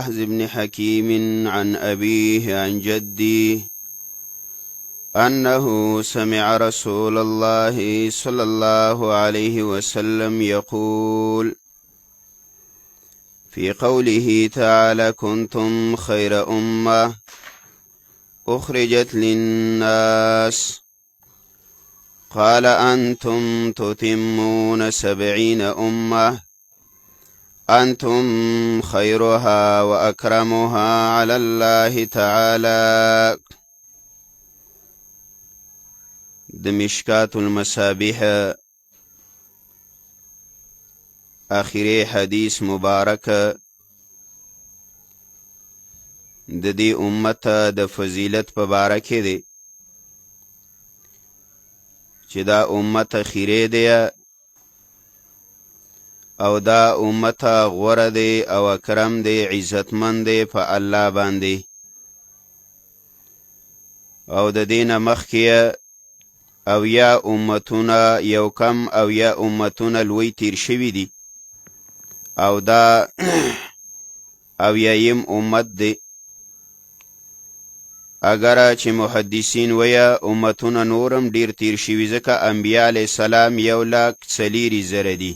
وهز بن حكيم عن أبيه عن جدي أنه سمع رسول الله صلى الله عليه وسلم يقول في قوله تعالى كنتم خير أمة أخرجت للناس قال أنتم تتمون 70 أمة أنتم خيرها وأكرمها على الله تعالى. دمشقات المصابيح آخری حدیث مبارک د دې امت د فضیلت په باره کې دی چې دا امت خیره دی او دا امت غوره دی او اکرم دی عزتمند دی په الله باندې او د دې نه مخکې او یا امتونه یو کم او یا امتونه لوی تیر شوي دي او دا اویایم امت دی اگر چې محدثین ویا امتونه نورم ډیر تیر شوي ځکه انبیاء علیه السلام 1,40,000 دي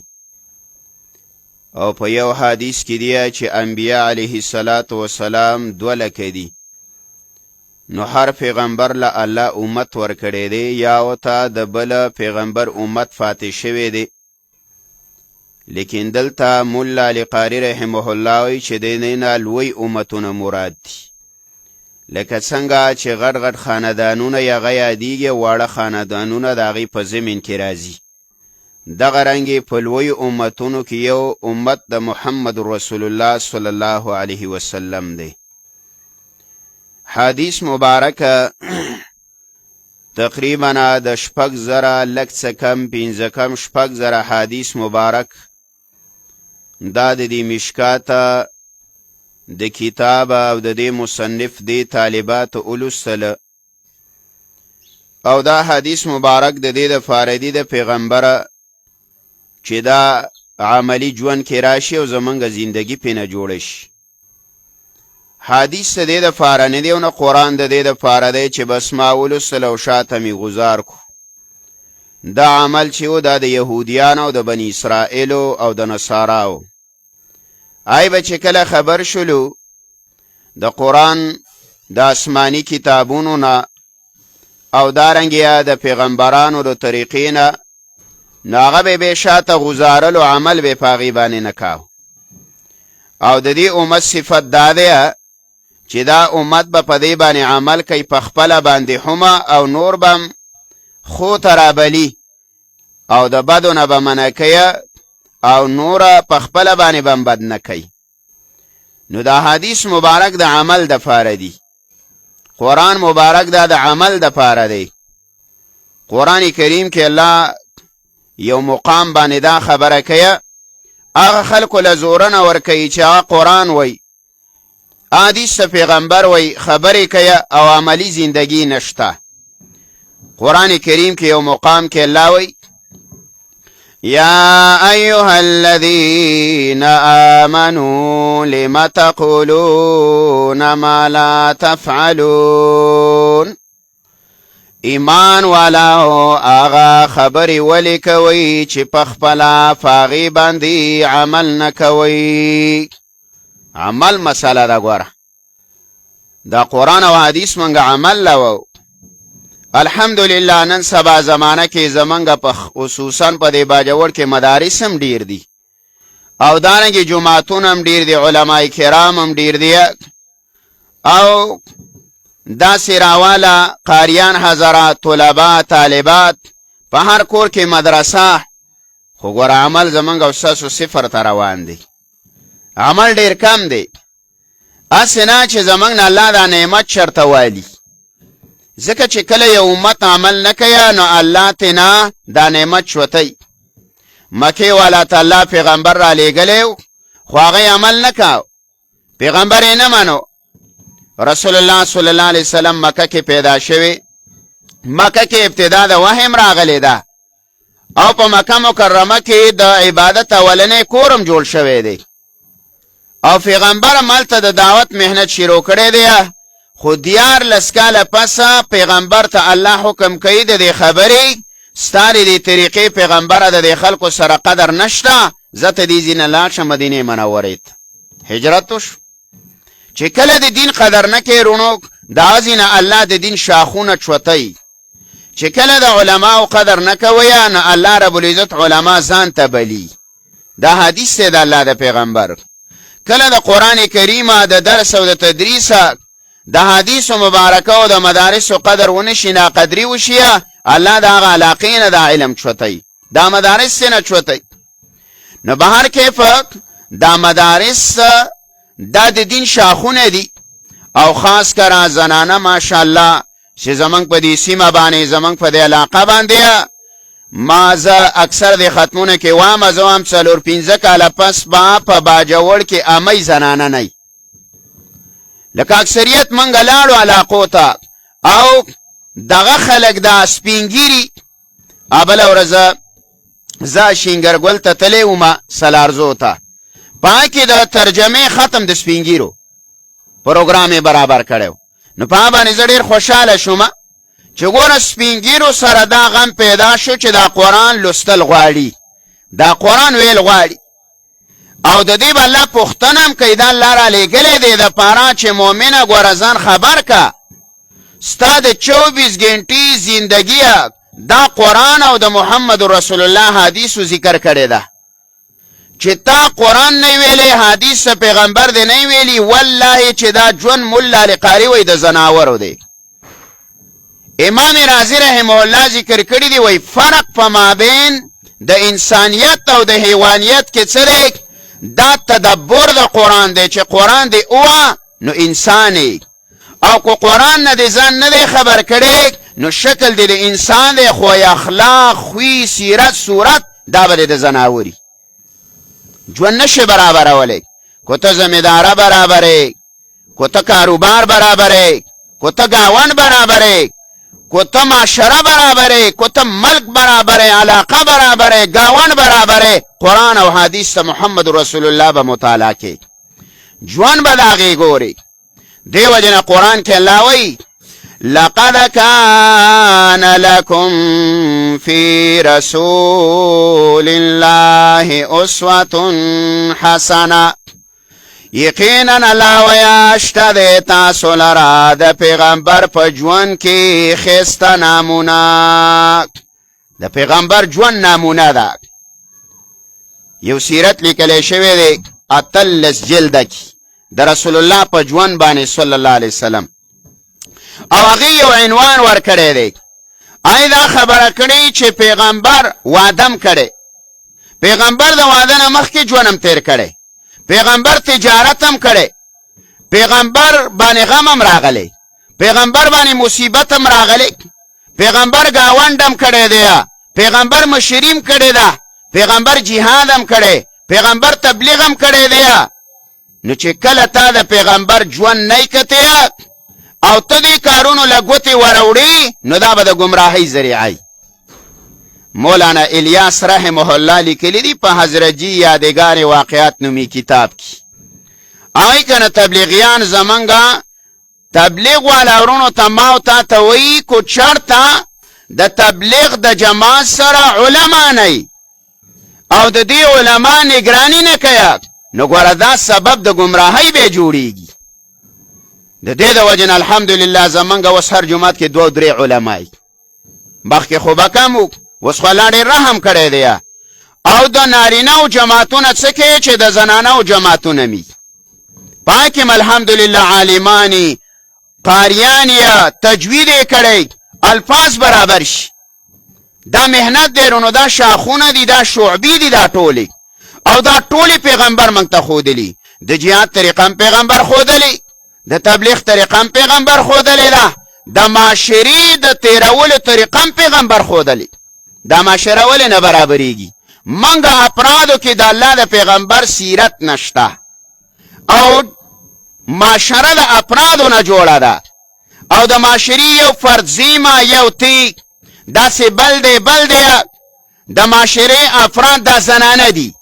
او په یو حدیث کې دی چې انبیاء علیه السلام 2 لکه دي نو هر پیغمبر له الله امت ورکړی دی یا ورته د بل پیغمبر امت فاتح شوی دی لیکن دلته مولا علی قاری رحمه الله وی چې د نه لوی امتونه مراد دي لکه څنګه چې غټ غټ خاندانونه یا غیادیږي واړه خاندانونه د هغې په زمین کې راځي دغه رنګې په لوی امتونو کې یو امت د محمد رسول الله صلی الله علیه وسلم دی. حدیث مبارک تقریبا د 6,000 لږ څه کم 15 کم 6,000 حدیث مبارک دا د دې مشکات د کتاب او د دې مصنف دی طالبات اولوستله او دا حدیث مبارک د دې د فاردی د پیغمبر چې دا عملی ژوند کې راشي او زمونږ زندگی پې نه جوړه شي. حدیث د دې د فاره نه دی او نه قرآن د دې د فاره دی چې بس ما ولوستله او شاته مې گزار کو. دا عمل چې و دا د یهودیانو او د بني اسرائیلو او د نصاراو ای به چې کله خبر شلو د قرآن د آسمانی کتابونو نه او دارنګې د پیغمبرانو د طریقې نه نو هغه به شاته گزارل او عمل به په هغې باندې نه کاو او د دې امت صفت دا دی چې دا امت به په دې باندې عمل کوي په خپله باندې همه او نور به خو ته رابلي او د بدو نه به منع کوي او نور په خپله باندې به بد نه کوي. نو دا حدیث مبارک د عمل د پاره دی قرآن مبارک دا د عمل د پاره دی. قرآن کریم کې الله یو مقام باندې دا خبره کوي هغه خلکو له زورنه ورکوي چې هغه قرآن وی حدیث پیغمبر وی خبرې کوي او عملی زندگی نشته. قرآن کریم کې یو مقام کې الله وی یا ایها الذین آمنوا لم تقولون ما لا تفعلون ایمان والاو آغا خبری ولی کوي چې پخپلا فاغی باندې عمل نکوي. عمل مسئله دا ګوره دا قرآن او حدیث منګه عمل لو الحمدلله نن سبا زمانه کې زمنګ په خصوصا په دې باجوړ کې مدارس هم ډیر دي او دانګي جمعهتون هم ډیر دي علماء کرام هم ډیر دي او دا سراواله قاریان حضرات طلباء طالبات په هر کور کې مدرسه خو ګوره عمل زمنګ اوساسو صفر ته روان دي عمل ډیر کم دی اسنه چې زمنګ نه الله دا نعمت شرطه والی ځکه چې کله یو امت عمل نه کوي نو الله تینا دا نعمت شوتی. مکه والا تعالی پیغمبر را لېږلی خو هغه عمل نه کاو پیغمبر یې نه منو. رسول الله صلی الله علیه وسلم مکه کې پیدا شوی مکه کې ابتدا د وحیم راغلی ده او په مکه مکرمه کې د عبادت اولنې کورم جوړ شوی دی او پیغمبر مالته د دعوت مهنت شروع کړی دی خو 14 کاله پس پیغمبر ته الله حکم کوي د دې خبرې ستاره دې طریقې پیغمبر د خلکو سره قدر نشته زته دې زین لاړ شه مدینه منورې ته هجرت وشو چې کله د دین قدر نه کوي رونو دا ځینه الله د دین شاخونه چوتای چې کله د علماو قدر نه کوي نه الله رب العزت علما ځان ته بلی دا حدیث دی د الله د پیغمبر کله د قران کریم د درس او د تدریس د حدیث مبارکه او د مدارس قدر ونشي نا قدری وشي الله دا علاقین د علم چوتای دا مدارس نه چوتای نو بهر کیف دا مدارس دا د دین شاخونه دي او خاص کرا زنانه ماشاءالله چې زمنګ په دې سیمه باندې زمنګ په دې علاقه باندې ما زه اکثر د ختمونه کې وام زوام 4-5 کاله پس په باجوړ کې امي زنانه نه لکه اکثریت منګ لاړو علاقو ته او دغه خلک دا سپینګيري ابل ورزه زا شینګرګول ته تلې ومه سلارزو ته پاکي د ترجمه ختم د سپینګيرو پروګرام برابر کړو نو په باندې ډېر خوشاله شوم چې ګور سپینګيرو سره دا غم پیدا شو چې دا قران لوستل غواړي دا قران ویل غواړي او د دې بل پختنم کیدا الله را لګلې دې د پاره چې مؤمنه ګورزان خبر کا ستاد 24 غنټې زندگی دا قران او د محمد رسول الله حدیثو ذکر کړی دا چې تا قران نه ویلې حدیث پیغمبر دې نه ویلي والله چې دا جون مولا لقاری وې د زناورو دی امام رازی رحم الله ذکر کړی دی وای فرق په مابین د انسانیت او د حیوانیت کې څه دی دا تدبر د قران دی چې قران دی او نو انساني او کو قران نه ځان نه خبر کړي نو شکل دی د انسان دی خو اخلاق خوې سیرت صورت دا به د زناوري ژوند نشه برابر ولې کو ته ذمہدار برابرې کو ته کاروبار برابرې کو ته گاون برابرې کو ته معاشره برابرې کو ته ملک برابرې علاقه برابرې گاون برابرې قران او حدیث محمد رسول الله به مطالعه کې ژوند به داغي ګوري دیو جن قران کې الله وی لقد كان لكم في رسول الله اسوه حسنه یقینا الله ویاشته د تاسو لرا د پیغمبر په ژوند کې خسته نمونه د پیغمبر ژوند نمونه ده یو سیرت لیکل شوی دی اتلس جلد کې د رسول الله په ژوند باندې صلی الله علیه وسلم او هغه یو عنوان ورکړی دی دا خبره کړي چې پیغمبر وعدم کړي پیغمبر د وعده نه مخکې ژوندم تیر کړي پیغمبر تجارت هم کړي پیغمبر باندې غم هم راغلی پیغمبر باندې مصیبت هم راغلی پیغمبر گاوندم کړي دی پیغمبر مشریم کړي دا پیغمبر جهاد هم کړي پیغمبر تبلیغ هم کړي دی نو چې کله تا د پیغمبر ژوند نه کته او ته دې کارونو لګوتې وروړي نو دا به د گمراهۍ ذریعه مولانا الیاس رحمه الله لیکلی دی په حضرت جی یادګار واقعات نومي کتاب کې آی کنه تبلیغیان زمنګا تبلیغ والا ورونو تماو تا ته وی کو چرتا د تبلیغ د جماعت سره علما نه او د دې علما نگرانی نه کوي نو ګوره دا سبب د گمراهۍ به جوړیږي د دې د وجن الحمدلله زمنګ اوس هر جمعات کې 2-3 علماي مخکې خو به کم اوس خو الله ډېر رحم کړی دی او د نارینه او جماعتونه څه کوي چې د زنانه او جماعتونه می پاکم الحمدلله عالمانی قاریانی تجوید کړي الفاظ برابر شي دا مهنت دی نو دا شاخونه دي دا شعبي دي دا ټولي او دا ټولي پیغمبر مونږ ته خودلی د جهاد طریقه پیغمبر خودلی د تبلیغ طریقه پیغمبر خودلی دا د معاشري د تیرول طریقه پیغمبر خودلی دا معاشره ول نه برابرېږي مونږ افرادو کې د الله د پیغمبر سیرت نشته او معاشره د افرادو نه جوړه ده او د معاشري یو فرد زیما یو تی دا سه بل دی د معاشري افراد د زنانه دي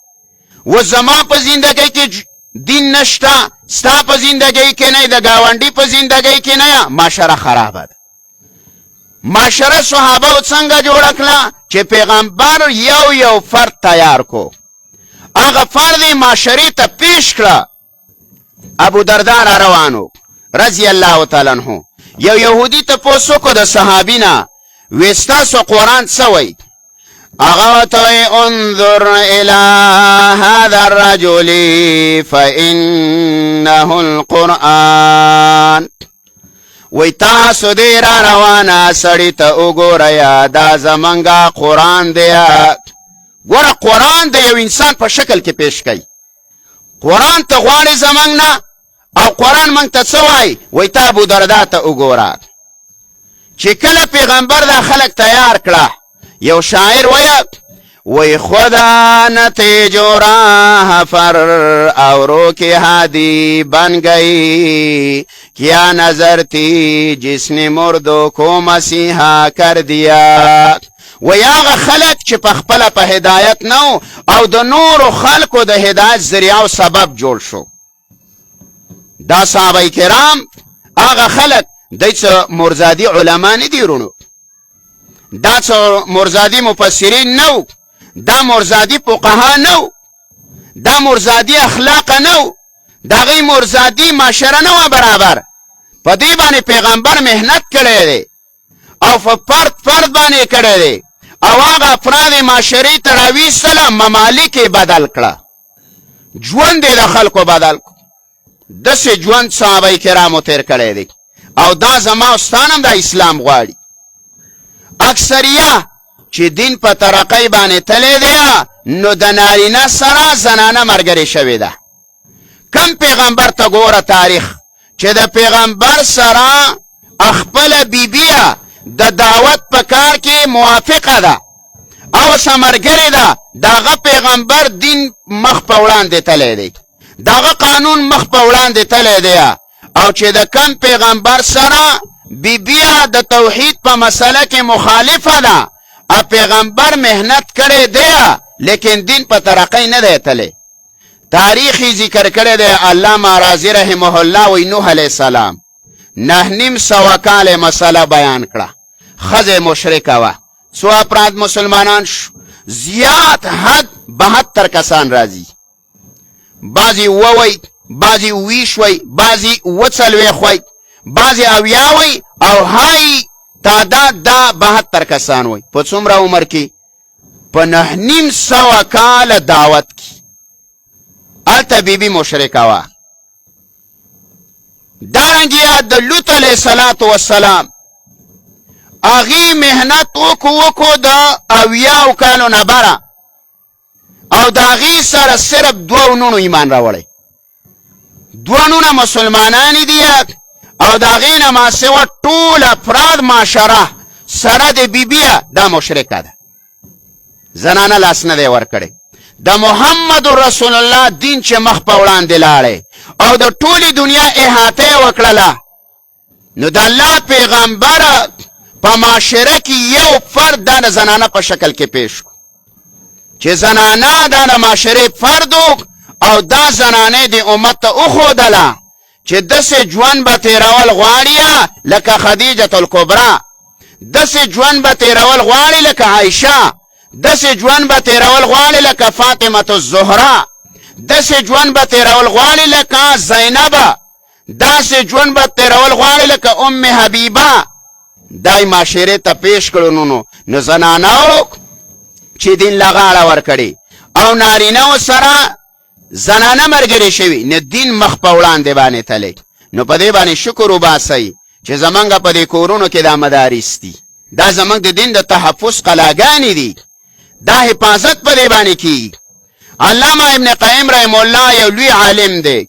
و زما په زندګۍ کې دین نشتا، ستا په زندګۍ کې نه، د ګاونډي په زندګۍ کې نه، معاشره خرابه ده. معاشره صحابه څنګه جوړه کړه چې پیغمبر یو فرد تیار کو، هغه فرد معاشرې ته پیش کړه. ابو درداء را روانو رضی الله تعالی عنہ، یو یهودي تپوس وکړو د صحابي نه، وی ستاسو قرآن څه وایي؟ هغه ورته وایي انظر الی هذا الرجل فانه القرآن. وی تاسو دې را روانه سړي ته وګورئ، دا زمونږ قرآن دی. ګوره قرآن د یو انسان په شکل کې پیش کوي. قرآن ته غواړي زمونږ نه، او قرآن مونږ ته څه وایي؟ وی ته ابو درداء ته وګوره. چې کله پیغمبر دا خلک تیار کړه، یو شاعر وی خدا نتیجو راہ فر اوروں کی ہادی بن گئی، کیا نظر تھی جس نے مردوں کو مسیحا کر دیا. وی آغا خلق چې په خپله په هدایت نو، او د نورو خلقو د هدایت ذریعه او سبب جوړ شو. دا صحابه کرام آغا خلق دی څه مرزادی علما نه دي رونو، دا څه مرزادی مفسرین نو، دا مرزادی فقها نو، دا مرزادی اخلاق نو، دا غي مرزادی معاشره نو برابر. په دې باندې پیغمبر مهنت کړی دی او په فرد باندې کړی دی، او هغه افراد معاشرې ته راویستله، ممالک یې بدل کړه، ژوند یې د خلکو بدل کړ. داسې ژوند صحابه کرامو تیر کړی دی، او دا زما استانم د اسلام غواړي. اکثریه چې دین په ترقۍ باندې تللی دی، نو د نارینه سره زنانه ملګرې شوې ده. کم پیغمبر ته ګوره تاریخ چې د پیغمبر سره خپله بیبیه د دعوت په کار کې موافقه ده او سمرګرې ده، دغه پیغمبر دین مخ په وړاندې تللی دی، دغه قانون مخ په وړاندې تللی دی. او چې د کم پیغمبر سره بیبیه د توحید په مسله کې مخالفه ده، او پیغمبر مهنت کړی دی لیکن دین په ترقۍ نه دی تللی. تاریخی ذکر کړی دی علامه رازی رحمه الله، وی نوح علیه السلام 900 کاله مسله بیان کړه، ښځه مشرکه وه، څو افراد مسلمانان شو؟ زیات حد 72 کسان راځي، بعضی ووی، بعضی 20 وی، بعضی 40 وی، بعضی 80 وی، او های تعداد دا 72 کسان وی. په څومره عمر کې؟ په 900 کاله دعوت کې. الته بیبي مشرکه وه. دارنګه د لوط علیه السلام هغې محنت وکړو د 80 کالو نه بره، او د هغې سره صرف 2 نونو ایمان راوړی، 2 نونه مسلمانان دي، او د هغې نه ما سوا ټول افراد معاشره سره د بیبیه دا مشرکه ده، زنانه لاس نه دی ورکړی. د محمد رسول الله دین چې مخ په وړاندې لاړی او د ټولې دنیا احاطه یې وکړله، نو د الله پیغمبر په معاشره کې یو فرد دا د زنانه په شکل کې پیش کړو، چې زنانه دا د معاشرې فرد او دا زنانه د امت ته وښودله چې داسې ژوند به تېرول غواړي لکه خدیجة الکبرا، داسې ژوند به تېرول غواړي لکه عایشه، داسې ژوند به تېرول غواړي لکه فاطمة الزهرا، داسې ژوند به تېرول غواړي لکه زینبه، داسې ژوند به تېرول غواړي لکه ام حبیبه. دای معاشرې ته پیش کړو. نو زنانو چې دین له غاړه ورکړي او نارینهو سره زنانه ملګرې شوي، نو دین مخ په وړاندې باندې تللی. نو په دې باندې شکر وباسئ چې زمونږ په دې کورونو کې دا مدارس دي، دا زمونږ د دین د تحفظ قلاګانې دي، دا حفاظت په دې باندې کیږي. علامه ابن قیم رحم الله یو لوی عالم دی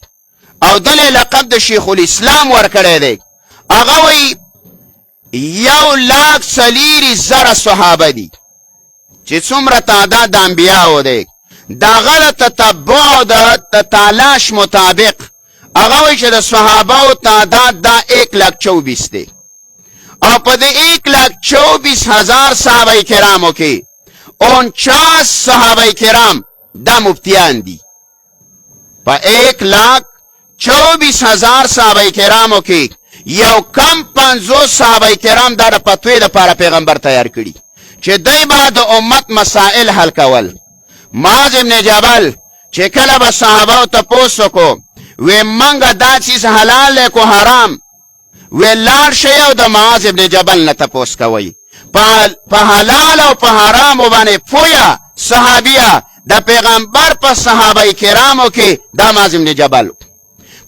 او دله لقب د شیخ الاسلام ورکړی دی. هغه وایي 1,40,000 صحابه دي چې څومره تعداد د انبیاو دی، دغه د تتبع او د تلاش مطابق هغه وایي چې د صحابهو تعداد دا 1,24,000 دی، او په دې 1,24,000 صحابه کرامو کې 49 صحابه کرام دا مفتیان دي، په 1,24,000 صحابه کرامو کې یو کم 50 صحابه کرام دا د فتوی دپاره پیغمبر تیار کړي چې دوی به د امت مسائل حل کول. معاذ ابن جبل چې کله به صحابهو تپوس وکړو وی منګه دا چیز حلال دی کو حرام، وی لاړ شئ او د معاذ ابن جبل نه تپوس کوئ په حلال او په حرامو باندې پویه صحابیه د پیغمبر په صحابه کرامو کې دا معاذ ابن جبل.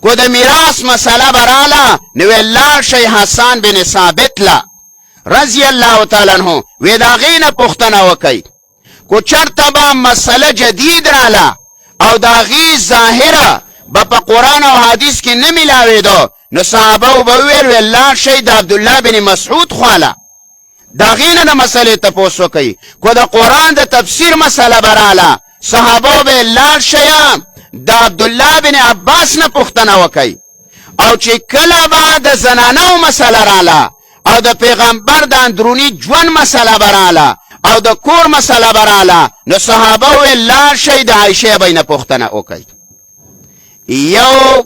کو د میراث مسله براله نو وی لاړ شئ حسان بن ثابت لا رضی الله تعالی عنہ وی د هغې نه پوښتنه وکئ. کو چرته به مسله جدید راله او د هغې ظاهره به په قرآن او حدیث کې نه میلاوېدو نو صحابه به وویل لاړ شئ د عبدالله بن مسعود خواله د هغې نه د مسلې تپوس وکئ. کو د قرآن د تفسیر مسله به راله صحابه به لاړ شئ د عبدالله بن عباس نه پوښتنه وکئ. او چې کله به د زنانو مسله راله او د پیغمبر د اندروني ژوند مسله به راله او د کور مسله به راله نو صحابه وویل لاړ شئ د عایشې به یې نه پوښتنه وکئ. یو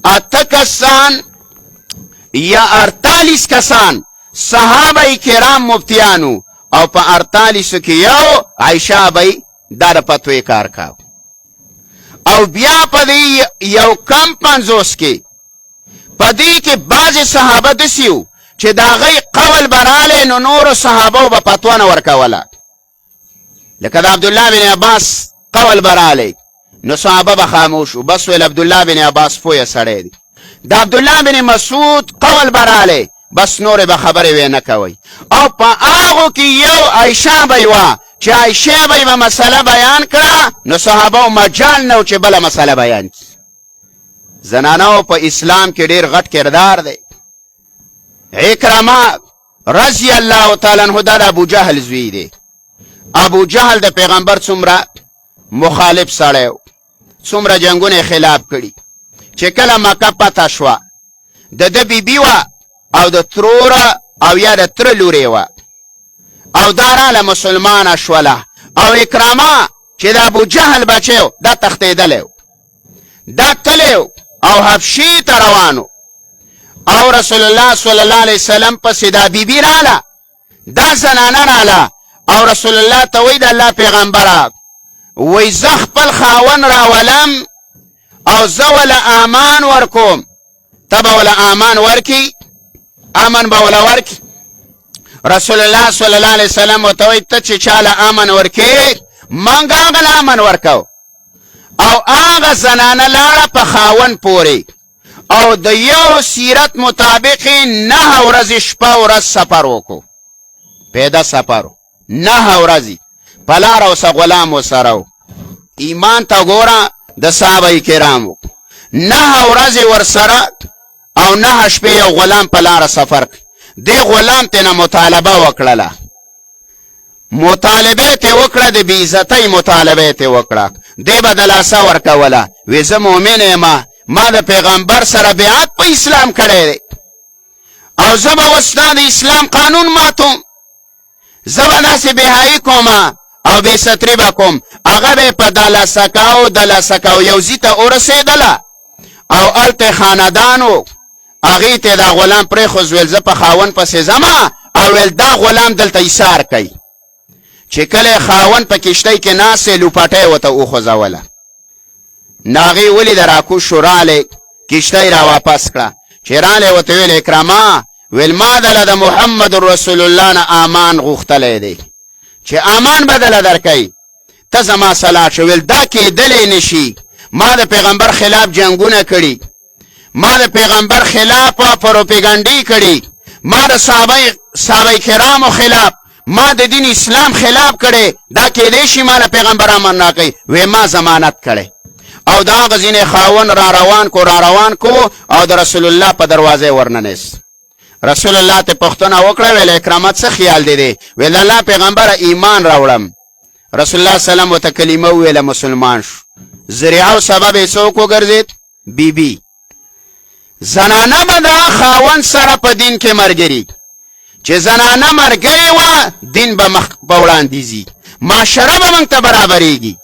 اته کسان یا 48 کسان صحابه کرام مفتیانو او په 48 کې یو عایشه به دا د فتوی کار کاو. او بیا په دې یو کم 50 کې په دې کې بعضې صحابه داسې وو چې د هغې قول به رالی نو نورو صحابو به فتوا نه ورکوله. لکه د عبدالله بن عباس قول به رالی نو صحابه به خاموش و بس ویل عبدالله بن عباس پویه سړی دی. د عبدالله بن مسعود قول به رالی بس نورې به خبرې وی نه کوئ. او په هغو کې یو عایشه به وه چې عایشې به یې به مسله بیان کړه نو صحابو مجال نه و چې بله مسله بیان کړي. زنانو په اسلام کې ډېر غټ کردار دی. عکرمه رضی الله تعالی عنہ دا د ابو جهل زوی دی. ابو جهل د پیغمبر څومره مخالف سړی و، څومره جنګونه خلاف کړي. چې کله مکه پته شوه د ده بیبي وه او د تروره او یا د تره لورې وه او دا راله مسلمانه شوله. او اکرامه چې د ابو جهل بچی و دا تښتېدلی و، دا تلی و او حبشې ته روانو. او رسول الله صلی الله علیه وسلم پسې دا بیبي راله، دا زنانه راله او رسول الله ته وایي د الله پیغمبره وی زه خپل خاون راولم او زه وله امان ورکوم، ته به وله امان ورکي، امن به وله ورکي. رسول الله صلی الله علیه وسلم ورته وایي ته چې چاله امن ورکې موږ هغه له امن ورکو. او هغه زنانه لاړه په خاون پورې او د یو سیرت مطابق 9 ورځې شپه ورځ سفر وکړو، پیدا سفر 9 ورځې په لاره اوسه غلام ورسره و. ایمان ته ګوره د صحابه کرامو 9 ورځې ورسره او 9 شپې یو غلام په لاره سفر کړي. دې غلام ته نه مطالبه وکړله، مطالبه ته وکړه، د بېعزتۍ مطالبه ته وکړه. دی به د لاسه ورکوله وی زه مؤمن یم، ما د پیغمبر سره بیعت په اسلام کړی دی او زه به اوس دا د اسلام قانون ماتوم، زه به داسې بېحایي کوم او بې ستري به کوم. هغه به یې په دلسکاو یو ځي ته ورسېدله او هلته خاندانو هغې ته دا غلام پرېښوز، ویل زه په خاون پسې ځمه او ویل دا غلام دلته ایثار کوي. چې کله خاون په کشتۍ کې ناست لوپټۍ ورته وخوځوله نو هغې ولیده راکوش شو، رالی کشتۍ را واپس کړه. چې رالی ورته ویل اکرامه ویل ما دله د محمد رسول الله نه امان غوښتلی دی چې امان به دله درکوي، ته زما صلاح شو. ویل دا کېدلی نشي، ما د پیغمبر خلاف جنګونه کړي، ما د پیغمبر خلاف پروپیګنډې کړي، ما د صحابه کرامو خلاف، ما د دین اسلام خلاف کړي، دا کېدی شي ما له پیغمبر امن نه کوي. وی ما ضمانت کړی او د هغه ځینې خاون را روان کو او د رسول الله په دروازې ورننیست. رسول الله ته پوښتنه وکړه ویل اکرامه څه خیال دی دی؟ ویل الله پیغمبره ایمان راوړم. رسول الله سلام ورته کلمه وویله، مسلمان شو. ذریعه او سبب یې څوک وګرځېد؟ بیبي. زنانه به د خاوند سره په دین کې ملګري، چې زنانه ملګرې وه دین به مخ په وړاندې ځي، معاشره به موږ ته برابرېږي.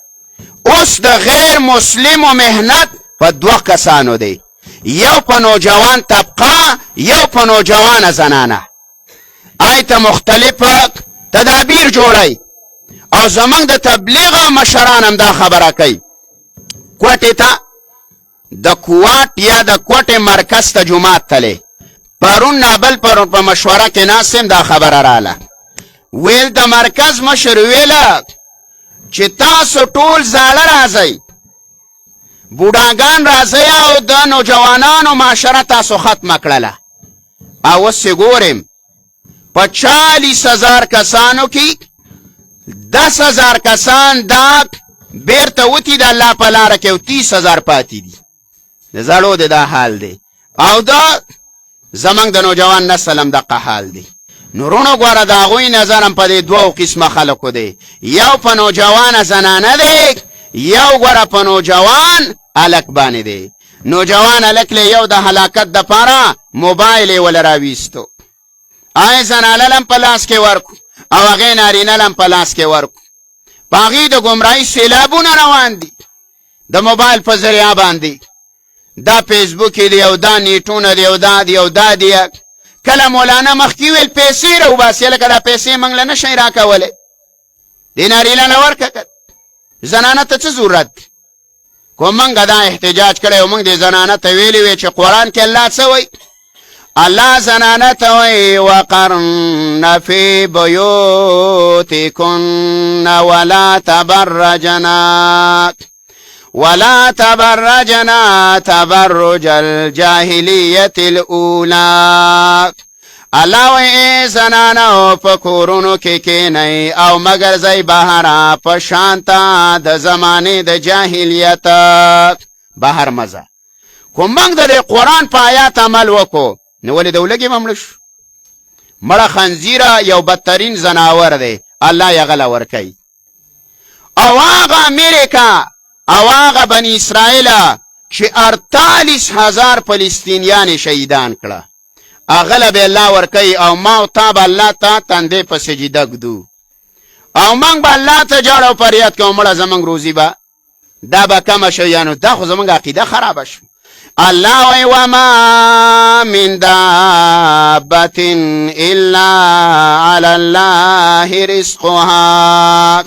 اوس د غیر مسلمو مهنت په دوه کسانو دی، یو په نوجوان طبقه، یو په نوجوانه زنانه. آیته مختلف تدابیر جوړی او زمونږ د تبلیغ مشران هم دا خبره کوي. کوټې ته د کوټ یا د کوټې مرکز ته جومات تلی، پرون نابل پرون په مشوره کې ناسم دا خبره راله، ویل د مرکز مشر ویله چې تاسو ټول زاړه راځئ، بوډاګان راځئ او د نوجوانانو معاشره تاسو ختمه کړله. او اوس یې ګورم په 40,000 کسانو کې 10,000 کسان دا بیرته وتی د الله په لاره کې او 30,000 پاتې دي. د زړو د دا حال دی او دا زمونږ د نوجوان نسل هم دغه حال دی. نورونو ګوره د هغوی نظر هم په دې دوو قسمه خلکو دی، یو په نوجوانه زنانه دی، یو ګوره په نوجوان هلک باندې دی. نوجوان هلک له یو د هلاکت دپاره موبایل یې ول راویستو، هغې زنانه لم په لاس کې ورکو او هغې نارینه لم په لاس کې ورکو، په هغې د ګمراهۍ سیلابونه روان دي د موبایل په ذریعه باندې. دا فیسبوک دی او دا نیټونه دی او دا دی او دا دی. کله مولانا مخکې ویل پیسې راوباسئ، لکه دا پیسې موږ له نه شئ راکولی، دې نارینه له ورکه زنانه ته څه ضرورت دی؟ کو موږ دا احتجاج کړی او موږ دې زنانه ته ویلي وی چې قرآن کې الله څه وایي؟ الله زنانه ته وایي وقرن فی بیوتکن ولا تبرجنا تبرج الجاهلیت الاولی. الله وی زنانو په کورونو کې کینئ او مگر ځئ بهره په شانته د زمانې د جاهلیت بهر مزه. خو موږ د دې قرآن په آیات عمل وکړو نو ولې د ولږې به مړه شو؟ مړه خنزیره یو بدترین زناور دی، الله یې غله ورکوي. او هغه امریکا او هغه بني اسرائیل چې 48,000 فلسطینیان شهیدان کړه، هغه له به الله ورکوي او ما او تا به الله ته تندې په سجده ږدو او موږ به الله ته جاړ او فریاد کوو مړه زموږ روزي به دا به کمه شو. یانو دا خو زموږ عقیده خرابه شو. الله وی وما من دابة الا علی الله رزقها.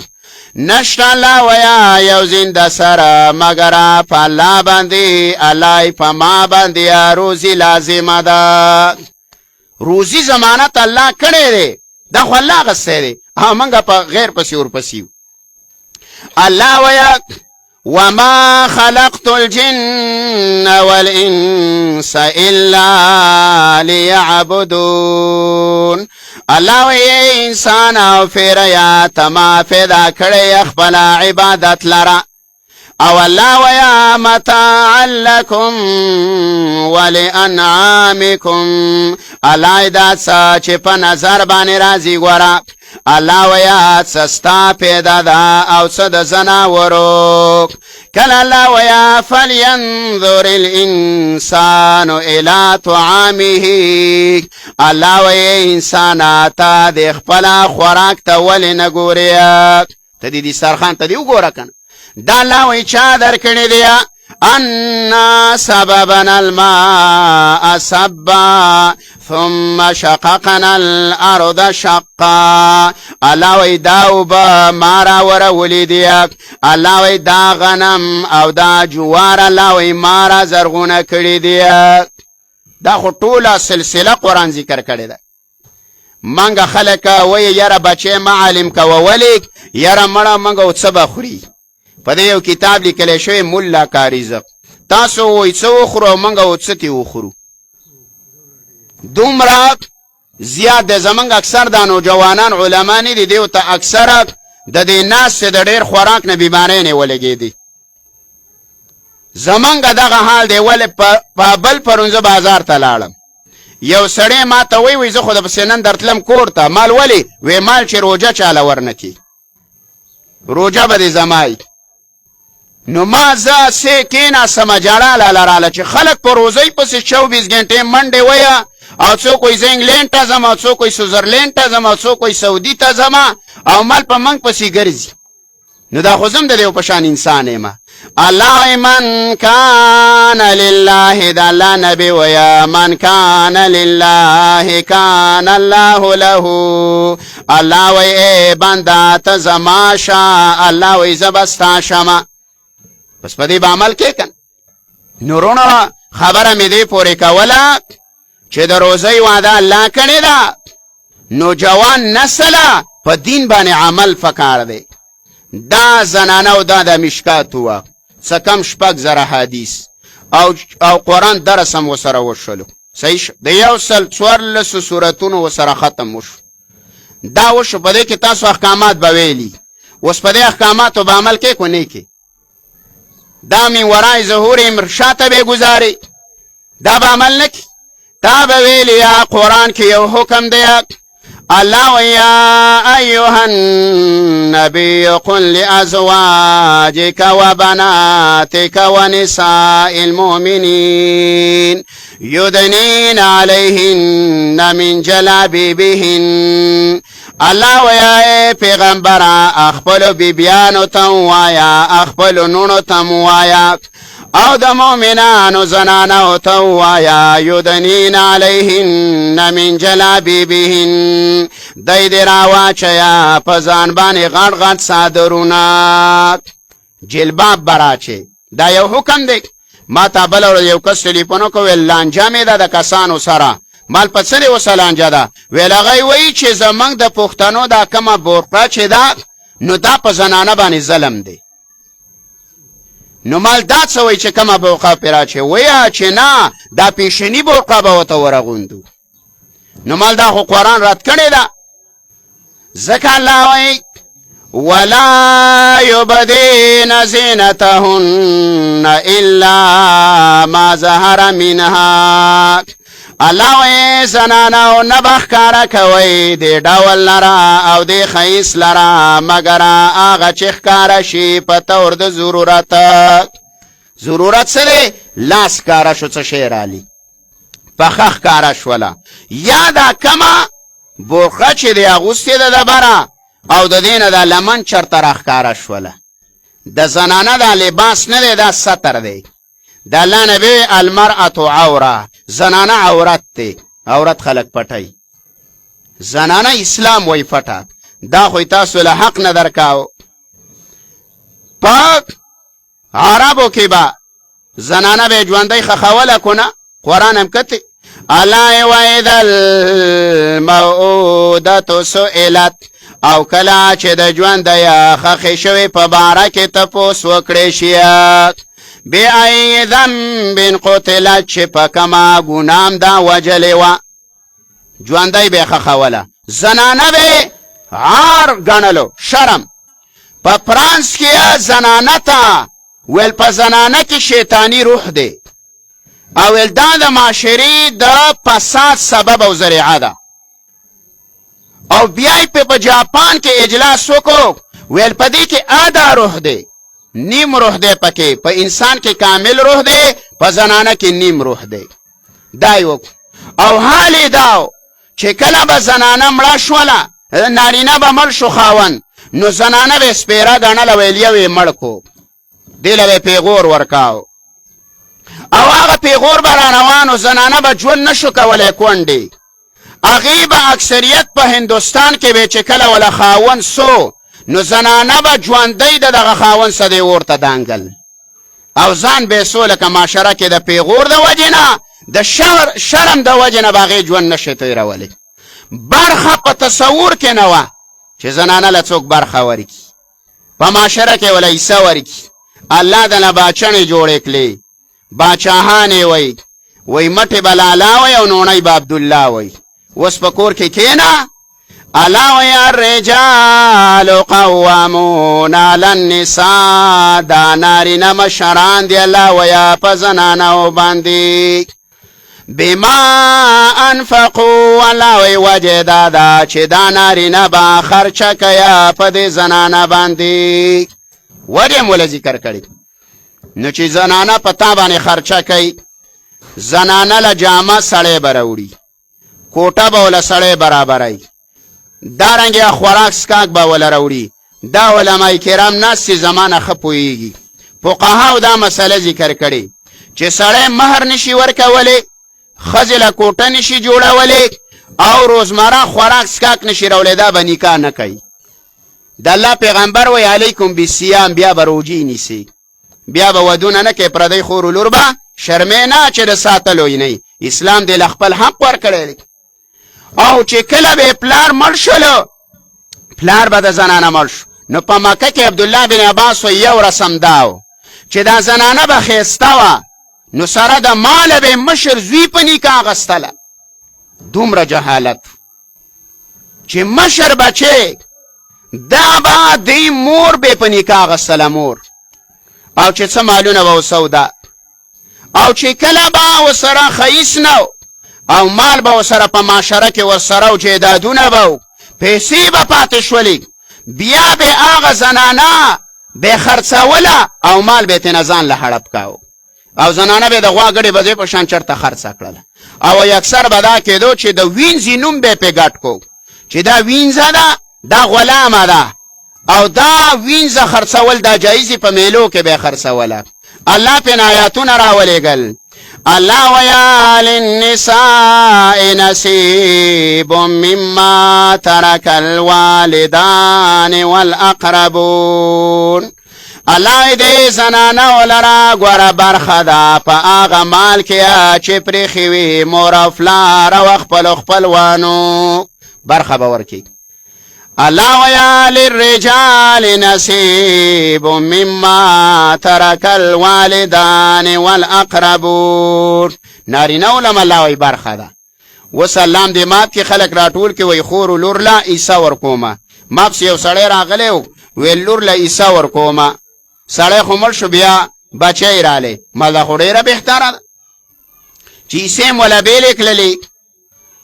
نشتا الله ویا یو زنده سره مگر په الله باندې، الله په ما باندې روزي لازمه ده. روزي ضمانت الله کړی دی، دا خو الله غستی دی، موږ په غیر پسې ورپسې. الله ویا وما خلقت الجن والانس الا ليعبدون. الله وی انسان او فریا تما پیدا کړی خپل عبادت لره. او الله ویا متاع لکم ولانعامکم. الله دا څه چې په نظر باندې راځي ګوره، الله ویا سستا پیدا ده او څه د زناورو. کله الله ویا فلینظر الانسان الی طعامه. الله وی انسان ته د خپل خوراک ته ولې نه ګورې؟ ته دې دسترخوان ته دې وګوره کنه. دا الله وی چا درکړی دی؟ انا سببنا الماء سبا ثم شققنا الارض شقا. الله وی دا اوبه ما راورولی دی، الله وی دا غنم او دا جوار الله وی ما را زرغونه کړي دی. دا خو ټوله سلسله قرآن ذکر کړی ده. منګه خلک وی یاره بچې معلم کوه، ولی یاره مړه منګه او څه به خوري؟ په دې یو کتاب لیکلی شوی ملا کاریزق، تاسو وایي څه وخورو او موږ او څه تې وخورو. دومره زیات د زمونږ اکثر د نوجوانان علما نه دي، دیو ته اکثره د دې ناستې د ډېر خوراک نه بیماری نه ولګېدي. زمونږ دغه حال دی. ولې په بل پرونزه بازار ته لاړم، یو سړی ما ته وی زه خو د پسې نن درتلم کور ته. مال ولې؟ وی مال چې روجه چاله ورنکي، روجه به دې زمای. نو ما زه سې کېناستمه جړه لاله چې خلک په روزۍ پسې 24 ګنټې منډې ویه، او څوک وایي زه انګلینډ ته ځم، او څوک وایي سویزرلینډ ته ځم، او څوک وایي سعودي ته ځم، او مال په منګ پسې ګرځي. نو دا خوزم د دیو پشان انسان ایما الله من کان لله دا الله نبی ویا من کان لله کان الله له الله وی ای بندا ته زما شا الله وی زبستا شما پس په دې به عمل کې کن نورونه خبره مې دې پورې کوله چې د روزۍ وعده الله کړې ده نو جوان نسل په دین باندې عمل فکار دی دا زنانه او دا د مشکات وه څه کم 6,000 حدیث او قرآن درس هم ورسره وشلو صحیح شو د 114 سورتونو ورسره ختم وشو دا وشو په دې کې تاسو احکامات به ویلي اوس په دې احکاماتو به عمل کې کو نه کې دا من ورای ظهور امرشاته به گزاري دا به عمل نه کې تا به ویلي یا قرآن کې یو حکم دی الله ويا أيها النبي قل لأزواجك وبناتك ونساء المؤمنين يدنين عليهن من جلابيبهن الله ويا پیغمبر اخپل بیبیانو تموایا اخپل نونو تموایا او د مؤمنانو زنانو توایا یدنین علیهن من جلابیبهن دای دی راواچیا په ځان باندې غټ غټ صادرونه جلباب براچه دا یو حکم دی ما تا بل یو کس ټلیفون کو ویل لانجه مې ده د کسانو سره مال پڅلې وسلانجه ده ویل هغه وی چې زمنګ د پښتنو دا کومه بورقه چې ده نو دا په زنانه باندې ظلم دی نو مال دا څه وایي چې کومه بورقه پرې راچې ویه چې نه دا پیشني بورقه به ورته ورغوندو نو مال دا خو قرآن رد کړې ده ځکه الله وایي ولا يبدين زينتهن إلا ما ظهر منها الله وی زنانو نبخ کارا کوي دی ډول لرا او دی خیس لرا مگر آغا چخ کارا شي په تور د ضرورت سره لاس کارا شو څه شی رالی پخخ کارا شولا یا دا کما بورقه چې دی اغوستې ده دبره او د دینه دا لمن چرته راښکاره شوله د زنانه دا لباس نه دی دا ستر دی د الله نبی المرأة عوره زنانه عورت دی عورت خلق پټی زنانه اسلام وی پټه دا خو تاسو له حق نه درکاو پاک عربو کې با زنانه به ژوندۍ خخوله کنه قرآن هم کتی الا وإذا الموءودة سئلت او کلا چې د ژوند یا خخې شوی په باره کې تپوس وکړې شي بأي ذنب قتلت چې په کما ګنام دا وجلې وه ژوندی به خخوله زنانه به عار ګڼلو شرم په فرانس کې زنانه ته ویل په زنانه کې شیطانی روح دی او ویل دا د معاشرې د فساد سبب او ذریعه ده او بیا په جاپان کې اجلاس وکړو ویل په دې کې ادا روح دی نیم روح دی پکې په انسان کې کامل روح دی په زنانه کې نیم روح دی دا یو او حال دا چې کله به زنانه مړه شوله نارینه به مړ شو خاوند نو زنانه به سپیره ګڼله ویل یو یې مړ کو دې له به پیغور ورکاو او هغه پیغور به راروانو زنانه به ژوند نشو کولی کونډې هغې به اکثریت په هندوستان کې به چې کله وله خاوند سو نو زنانه به ژوندۍ د دغه خاوند سدی ورته دانګل او ځان به سو لکه معاشره کې د پیغور د وجې نه د شرم د وجې نه به هغې ژوند نشي تېرولی برخه په تصور کې نه وه چې زنانه له څوک برخه ورکړي په معاشره کې وله حصه ورکړي الله دله باچڼې جوړې کړې باچاهانې وی مټې به لالا وی او نوڼۍ به عبدالله وی اوس په کور کې کېنه الله وی الرجال قوامون علی النساء دا نارینه مشران دی الله ویا په زنانو باندې بما انفقوا الله وی وجه دا دا چې دا نارینه به خرچه کیا په دې زنانه باندې وجه مولا ذکر کړي نو چې زنانه په تا باندې خرچه کوي زنانه له جامه سړی به راوړي کوټه به وله سړی برابروي دارنګې خوراک سکاک به وله راوړي دا علماء کرام ناس چې زمانه ښه پوهېږي فقهاو دا مسله ذکر کړې چې سړی مهر نشي ورکولی ښځې له کوټه نشي جوړولی او روزمره خوراک سکاک نشي راولی دا به نکاح نه کوي د الله پیغمبر وی علیکم بالصیام بیا به روجې نیسي بیا به ودونه نه کوي پردی خور لور به شرمې نه چې د ساتلو یې نه اسلام دې له خپل حق ورکړی او چې کله به پلار مړ شلو پلار به د زنانه مړ شو نو په مکه کې عبدالله بن عباس وی یو رسم دا چې دا زنانه به ښایسته وه نو سره د ماله به مشر زوی په نکاح اخیستله دومره جهالت چې مشر بچی دا به دی مور به په نکاح اخیستله مور او چې څه مالونه به وسوده او چې کله به ورسره ښایست نه او مال به ورسره په معاشره کې ورسره او جیدادونه به پیسې به پاتې شولې بیا به هغه زنانه به خرڅوله او مال به یې ترېنه ځان له هړپ کاوه او زنانه به د غوا ګډې بزې په شان چرته خرڅه کړله او اکثر به دا کېدو چې د وینځې نوم به یې پې ګډ کو چې دا وینځه ده دا غلامه ده او دا وینځه خرڅول دا جایزې په میلو کې به یې خرڅوله الله پې آیاتونه راولېږل الله ویا للنساء نصیب مما ترک الوالدان والاقربون الله دې زنانه ولره ګوره برخه ده په هغه مال کې چې پرېښې وي مور او پلار او خپلو خپلوانو برخه به ورکړي الله ویا للرجال نصیب مما ترک الوالدان والاقربون نارینه ولم الله وی برخه ده اوس الله دې مات کې خلک راټول کې وی خور و لور له عیسی ورکومه ما پسې یو سړی راغلی و ویل لور له عیسی ورکومه سړی خو مړ شو بیا بچی رالی ما دا خو ډېره بهتره ده چې عیسی م وله بېلې کړلې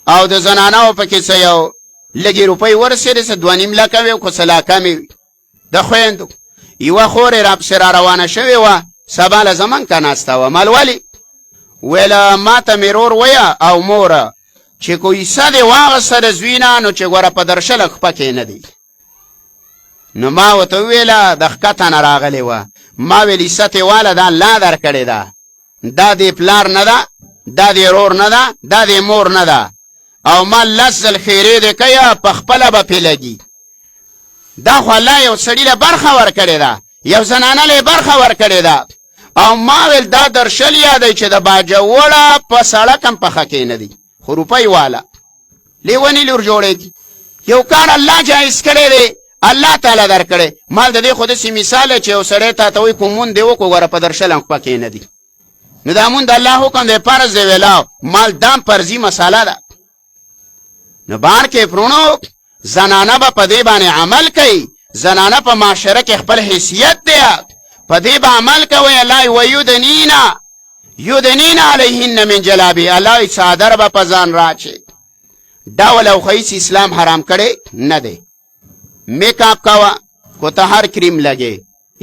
او د زنانهو پکې څه یو لږې روپۍ ورسېدې څه 2.5 لکه وې خو څه لا کمې وي د خویندو یوه خور یې راپسې را روانه شوې وه سبا له زمن که ناسته وه مال ولې ویله ما ته مې رور ویه او موره چې کو عیسی دې واغسته د زوی نه نو چې ګوره په درشله خپه کې نه دی نو ما ورته وویله د ښکته نه راغلې وه ما ویل عیسی تې واله دا الله در کړې ده دا دې پلار نه ده دا دې رور نه ده دا دې مور نه ده او ما لس ځل خیرې دې کوي په خپله به پې لګي دا خو الله یو سړي له برخه ورکړې ده یو زنانه له برخه ورکړې ده او ما ویل دا درشل یادی چې د باجوړه په سړک هم پخه کې نه دي خو روپۍ واله لیونی لور جوړېږي یو کار الله جایز کړی دی الله تعالی در کړی مال د دې خو داسې مثال چې یو سړی تا ته وایي کوم مونږ دې وکړو ګوره په درشل هم پکې نه دي نو دا مونږ د الله حکم دی فرض دی ویلاو مال دام فرضي مساله ده نو بار کې پرونو زنانه به په دې باندې عمل کوي زنانه په معاشره کې خپل حیثیت دی په دې به عمل کوي الله ویدنین علیهن من جلابی الله څادر به په ځان راچي ډول او ښایست اسلام حرام کړی نه دی میک اپ کوه کو ته هر کریم لګې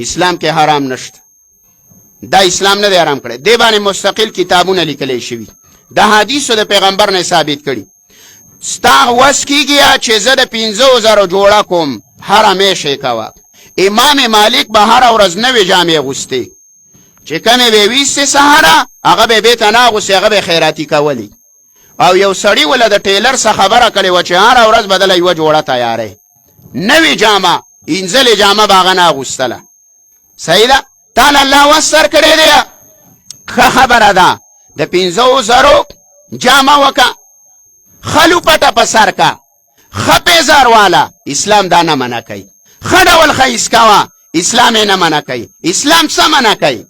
اسلام کې حرام نشته دا اسلام نه دی حرام کړی دې باندې مستقل کتابونه لیکلی شوي د حدیثو د پیغمبر نه ثابت کړي ستا وس کېږي چې زه د 5,000 جوړه کوم هر همیشه کوه امام مالک به هره ورځ نوې جامې اغوستې چې کمې به یې ویستې سهاره هغه به یې بېرته نه اغوستې هغه به یې خیراتي کولې او یو سړي وله د ټیلر څه خبره کړې وه چې هره ورځ به دله یوه جوړه تیاری نوې جامه انځلې جامه به هغه نه اغوستله صحیح ده تا له الله وس سر کړی دی ښه خبره ده د 5,000 جامه وکه خلو پټه په سر کا ښه پیزار والا اسلام دا نه منع کوي ښه ډول ښایست کوه اسلام یې نه منع کوي اسلام څه منع کوي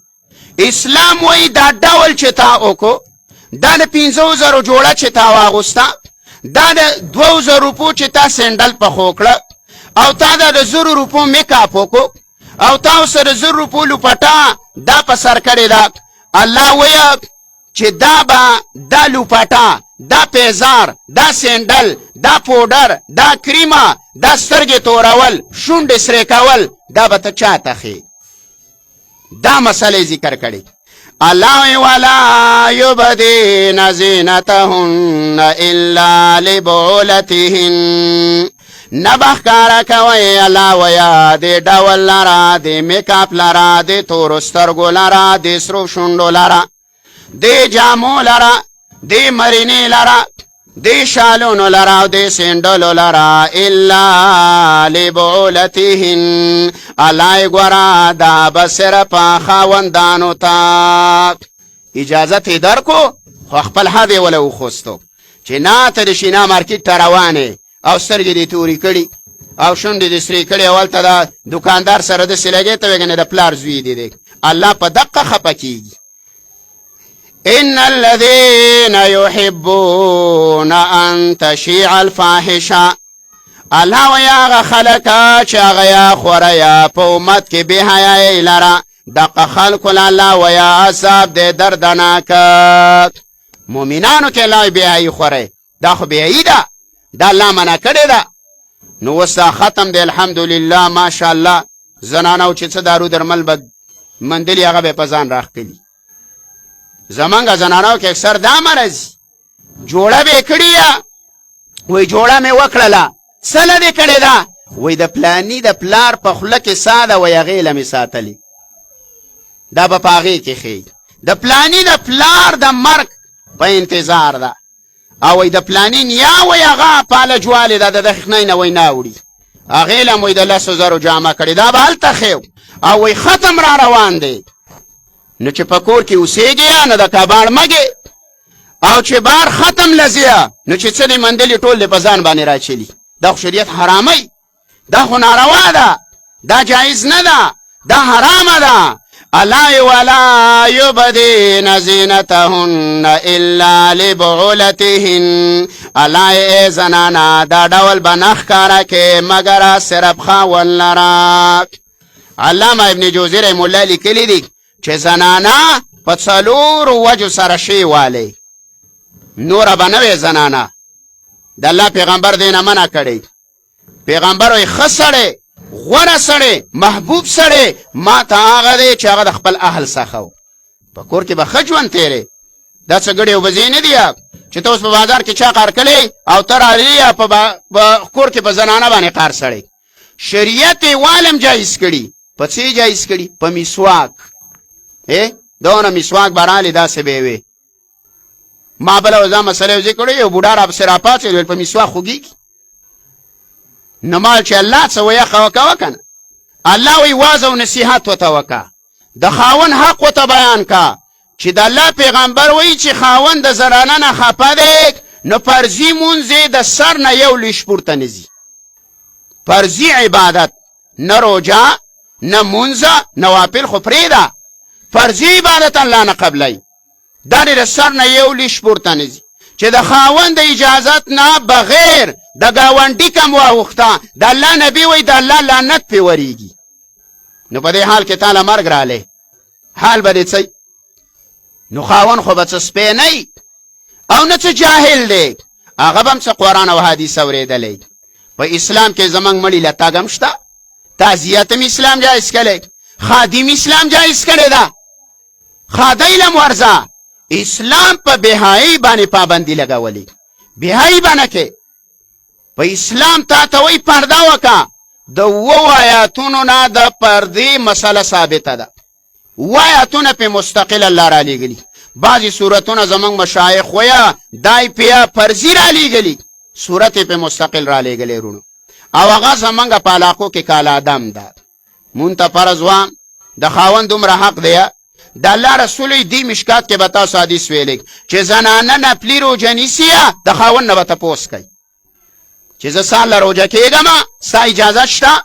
اسلام وایي دا ډول چې تا وکړو دا د 5,000 جوړه چې تا واغوسته دا د 2,000 روپو چې تا سینډل پخو کړه او تا دا د 1,000 روپو میک اپ وکړو او تا اوسه د 1,000 روپو لوپټه دا په سر کړې ده الله وایي چې دا به دا لوپټه دا پیزار دا سینډل دا پوډر دا کریمه دا سترګې تورول شونډې سرې کول دا به ته چاته ښې دا مسئله ذکر کړي الله ولا يبدين زينتهن الا لبعولتهن نه به ښکاره کوئ الله ویه د ډول لره د میکاپ لره د تورو سترګو لره د سرو شونډو لره د جامو لره د مرینې لره د شالونو لره او د سینډلو لره الا لبعولتهن الله ګوره دا به صرف خاوندانو ته اجازت یې درکو خو خپل حد یې وله وخوستو چې نه ته د شینا مارکیټ ته روانې او سترګې دې تورې کړي او شونډې دې سرې کړي اولته د دوکاندار سره داسې لګې ته وایي که نه د پلار زوی دې دی الله په دقه خفه کېږي ان الذين يحبون ان تشيع الفاحشه الله وی هغه خلکه چې هغه یا خوره یا په امت کې بې حیایۍ لره دقه خلکو له الله وی عذاب دی دردناک مؤمنانو کې الله بې حیایي خوره دا خو بې حیایي ده دا الله منع کړې ده نو اوس دا ختم دی الحمدلله ماشاءالله زنانو چې څه دارو درمل به مندلي هغه به په ځان راښکلي زمانګه زنانو کې اکثر دا مرض جوړه به کړی یا وای جوړه مې وکړله سله دې کړې ده وای د پلانی د پلار په خوله کې ساده وای هغې له مې ساتلې دا به په هغې کې ښیي د پلانی د پلار د مرګ په انتظار ده او وای د پلانی نیا وای هغه پاله جوالې ده د خنۍ نه وای نه وړي هغې له وای د 10,000 جامه کړې دا به هلته ښیو او وای ختم را روان دی نو چې په کور کې اوسېږي نه د کباړ مګې او چې بار ختم لزیه نو چې څه دی مندلې ټول دې په ځان باندې راچلي دا خو شریعت حراموي دا خو ناروا ده دا جایز نه ده دا حرامه ده الله ولا یبدین زینتهن الا لبعولتهن الله ای زنانا دا ډول به نه ښکاره کې مګر صرف خاوند لره علامه ابن جوزی رحمه الله لیکلي دي چې زنانا په 4 وجو سره شی والی نوره به نه وي زنانا د الله پیغمبر دې نه منع کړی پیغمبر وایي ښه سړی غوره سړی محبوب سړی ما ته هغه دی چې هغه د خپل اهل څخه و په کور کې به ښه ژوند تېری دا څه ګډې وبزې نه دي چې ته اوس په بازار کې چا قار کړی او ته رالي په کور کې په زنانه باندې قار سړی شریعت یې والم جایز کړي په څه جایز کړي په مسواک دونه مسواک به رالي داسې به یې وي ما بله وزا مسله یو ځای کړی یو بوډا راپسې راپاڅېد ویل په مسواک خوږېږي نو مال چې الله څه ویه وکه که نه الله وی واز او نصیحت ورته وکه د خاوند حق ورته بیان که چې د الله پیغمبر وایي چې خاوند د زنانه نه خفه دی نو فرضي مونځ د سر نه یو لیش پورته نه ځي فرضي عبادت نه روجه نه مونځه نوافل خو پرېږده فرضي عبادت الله نه قبلوي دا د سر نه یو لیش پورته نه ځي چې د خاوند د اجازت نه بغیر د ګاونډي کم واوښته د الله نبي وایي د الله لعنت پې ورېږي نو په دې حال کې تاله مرګ رالی حال به دې څه نو خاوند خو به څه سپی نه او نه څه جاهل دی هغه به هم څه قرآن او حدیث اورېدلی په اسلام کې زموږ مړي له تګ هم شته تعزیت هم اسلام جایز کړی خادم اسلام جایز کړی ده خادی له ورځه اسلام په بهایي باندې پابندي لګولې بهایي به نه کې په اسلام تا ته وایي پرده وکړه د 7 آیاتونو نه د پردې مسله ثابته ده 7 آیاتونه پې مستقل الله را لیږلي بعضې صورتونه زموږ مشایخ وایه دای پې فرضي را لیږلي صورت یې پې مستقل را لیږلی رونو او هغه زموږ په علاقو کې کالعدم ده مونږ ته فرض وه د خاوند دومره حق دی د الله رسول دی مشکات کې به تاسو حدیث ویلی چې زنانه نفلي روژه نیسي د خاوند نه به تپوس کوي چې زه سال له روژه کېږم ستا اجازت شته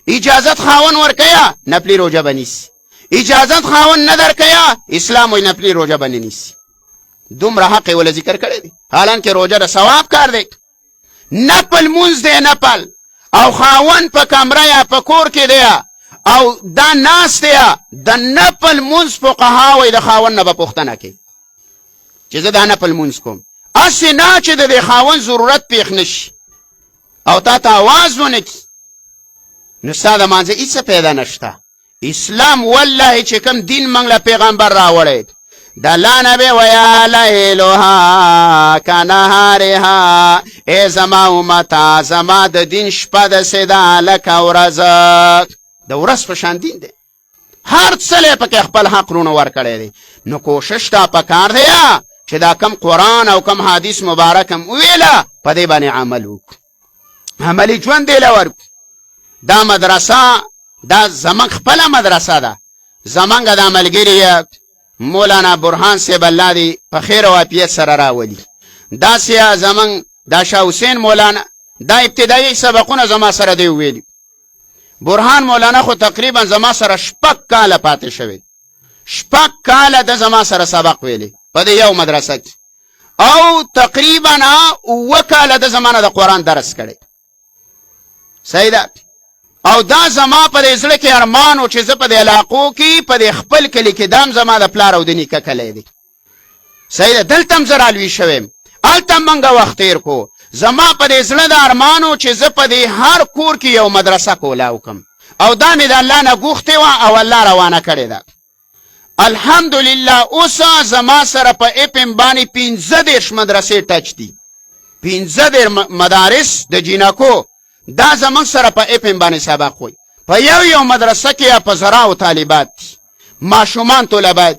اجازت خاوند ورکویه نفلي روژه به نیسي اجازت خاوند نه درکویه اسلام وایي نفلي روژه به نه نیسي دومره حق یې وله ذکر کړی دی حالانکې روژه د ثواب کار دی نفل مونځ دی نفل او خاوند په کمره یا په کور کې دی او دا ناست دی د نفل مونځ فقها وایي د خاوند نه به پوښتنه کوي چې زه دا نفل مونځ کوم هسې نه چې د دې خاوند ضرورت پېښ نه شي او تا ته آواز ونه کړي نو ستا د مانځه هېڅ پیدا نشته اسلام والله چې کوم دین موږ له پیغمبر راوړی د الله نبی ویا لیلها کنهارها ای زما امتا زما د دین شپه داسې ده لکه ورځ د ورځ په شان دین دی هر څه پکې خپل حقونه ورکړی دی نو کوشش تا پکار دی چې دا کم قرآن او کم حدیث مبارکم ویله په دې باندې عمل وکړو عملي ژوند دی لور دا مدرسه دا زمنګ خپله مدرسه ده زمنګ د ملګري مولانا برهان صاحب الله دی په خیر او عافیت سره راولي داسې زمنګ دا شاه حسین مولانا دا ابتدایي سبقونه زما سره دی ویلي برهان مولانا خو تقریبا زما سره 6 کاله پاتې شوی 6 کاله د زما سره سبق ویلي په دې یو مدرسه کې او تقریبا 9 کاله د زمانه د قرآن درس کړی صحیح ده او دا زما په دې زړه کې ارمان و چې زه په دې علاقو کې په دې خپل کلي کې دام زما د پلار او د نیکه کلی دی صحیح ده دلته هم زه رالوی شویم هلته موږ وخت تېر کو زما په دې زړه د ارمان و چې زه په دې هر کور کې یو مدرسه کولاو کم او دا مې د الله نه غوښتې وه او الله روانه کړې ده الحمدلله اوس زما سره په اپم باندې 15 مدرسې ټچ دي 15 مدارس د جینکو دا زمون سره په اپم باندې سبق وي په یو مدرسه کې په زراو طالبات دي ماشومان طلبات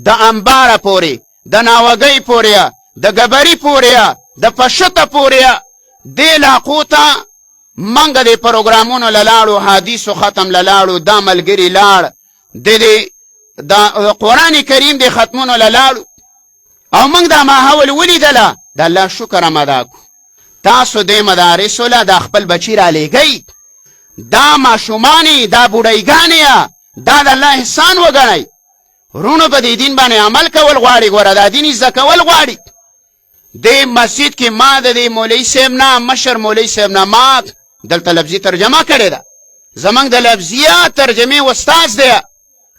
د انبار پورې د ناوګۍ پورې د غبري پورې د پښته پورې د علاقو ته منګ د پروګرامونو لاړو حدیثو ختم لاړو د ملګری لاړ د قرآن کریم د ختمونو لاړو او منګ د ماحول ولیدله د الله شکر ادا کو تاسو د مدارسو له د خپل بچی را لېږئ دا ماشومانې دا بوډۍ دا د الله احسان وګڼئ ورونو په دې دین باندې عمل کول غواړي ګوره دا دین زده کول غواړي د مسجد کې ما د دې مولوي صاحب نه مشر مولوي صاحب نه ما دلته لفظي ترجمه کړې ده زمونږ د لفظیه ترجمې استاد دی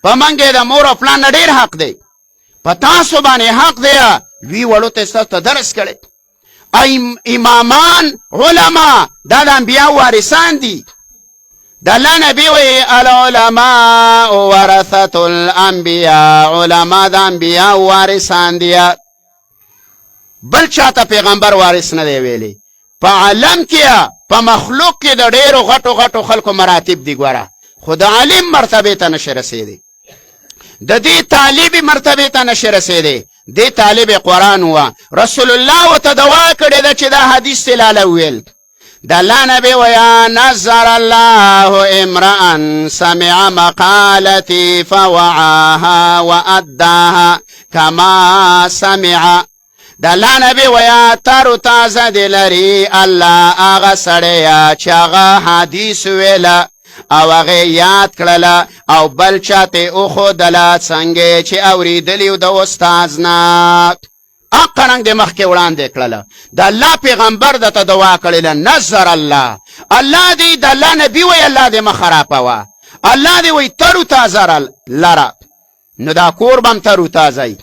په موږ د مور او پلان نه ډېر حق دی په تاسو باندې حق دی لوی وړو ته ستاسو ته درس کړی امامان علما دا د انبیاء وارثان دي د الله نبی وی العلماء ورثة الانبیاء علما د انبیاء وارثان دي بل چاته پیغمبر وارث نه دی ویلي په عالم کې په مخلوق کې د ډېرو غټو خلکو مراتب دي ګوره خو د عالم مرتبه ته نشي رسېدی د دې طالب مرتبه ته نشي رسېدی دې طالب قرآن و رسول الله ورته دعا کړې ده چې دا حدیث تلاله ویل د الله نبی ویا نظر الله امرأ سمع مقالتي فوعاها وأداها كما سمع د الله نبی ویا تر تازه دی لري الله هغه سړی چې هغه حدیث ویله او هغه یاد کړله او بل چاته وښودله څنګه چې اورېدلي و د استاذ نه اقرنګ د مخکې وړاندې کړله د الله پیغمبر درته دعا کړله نظر الله الله دې د الله نبی وی الله دې مه خرابوه الله دې وی تر تازه لره نو دا کور به هم تر تازه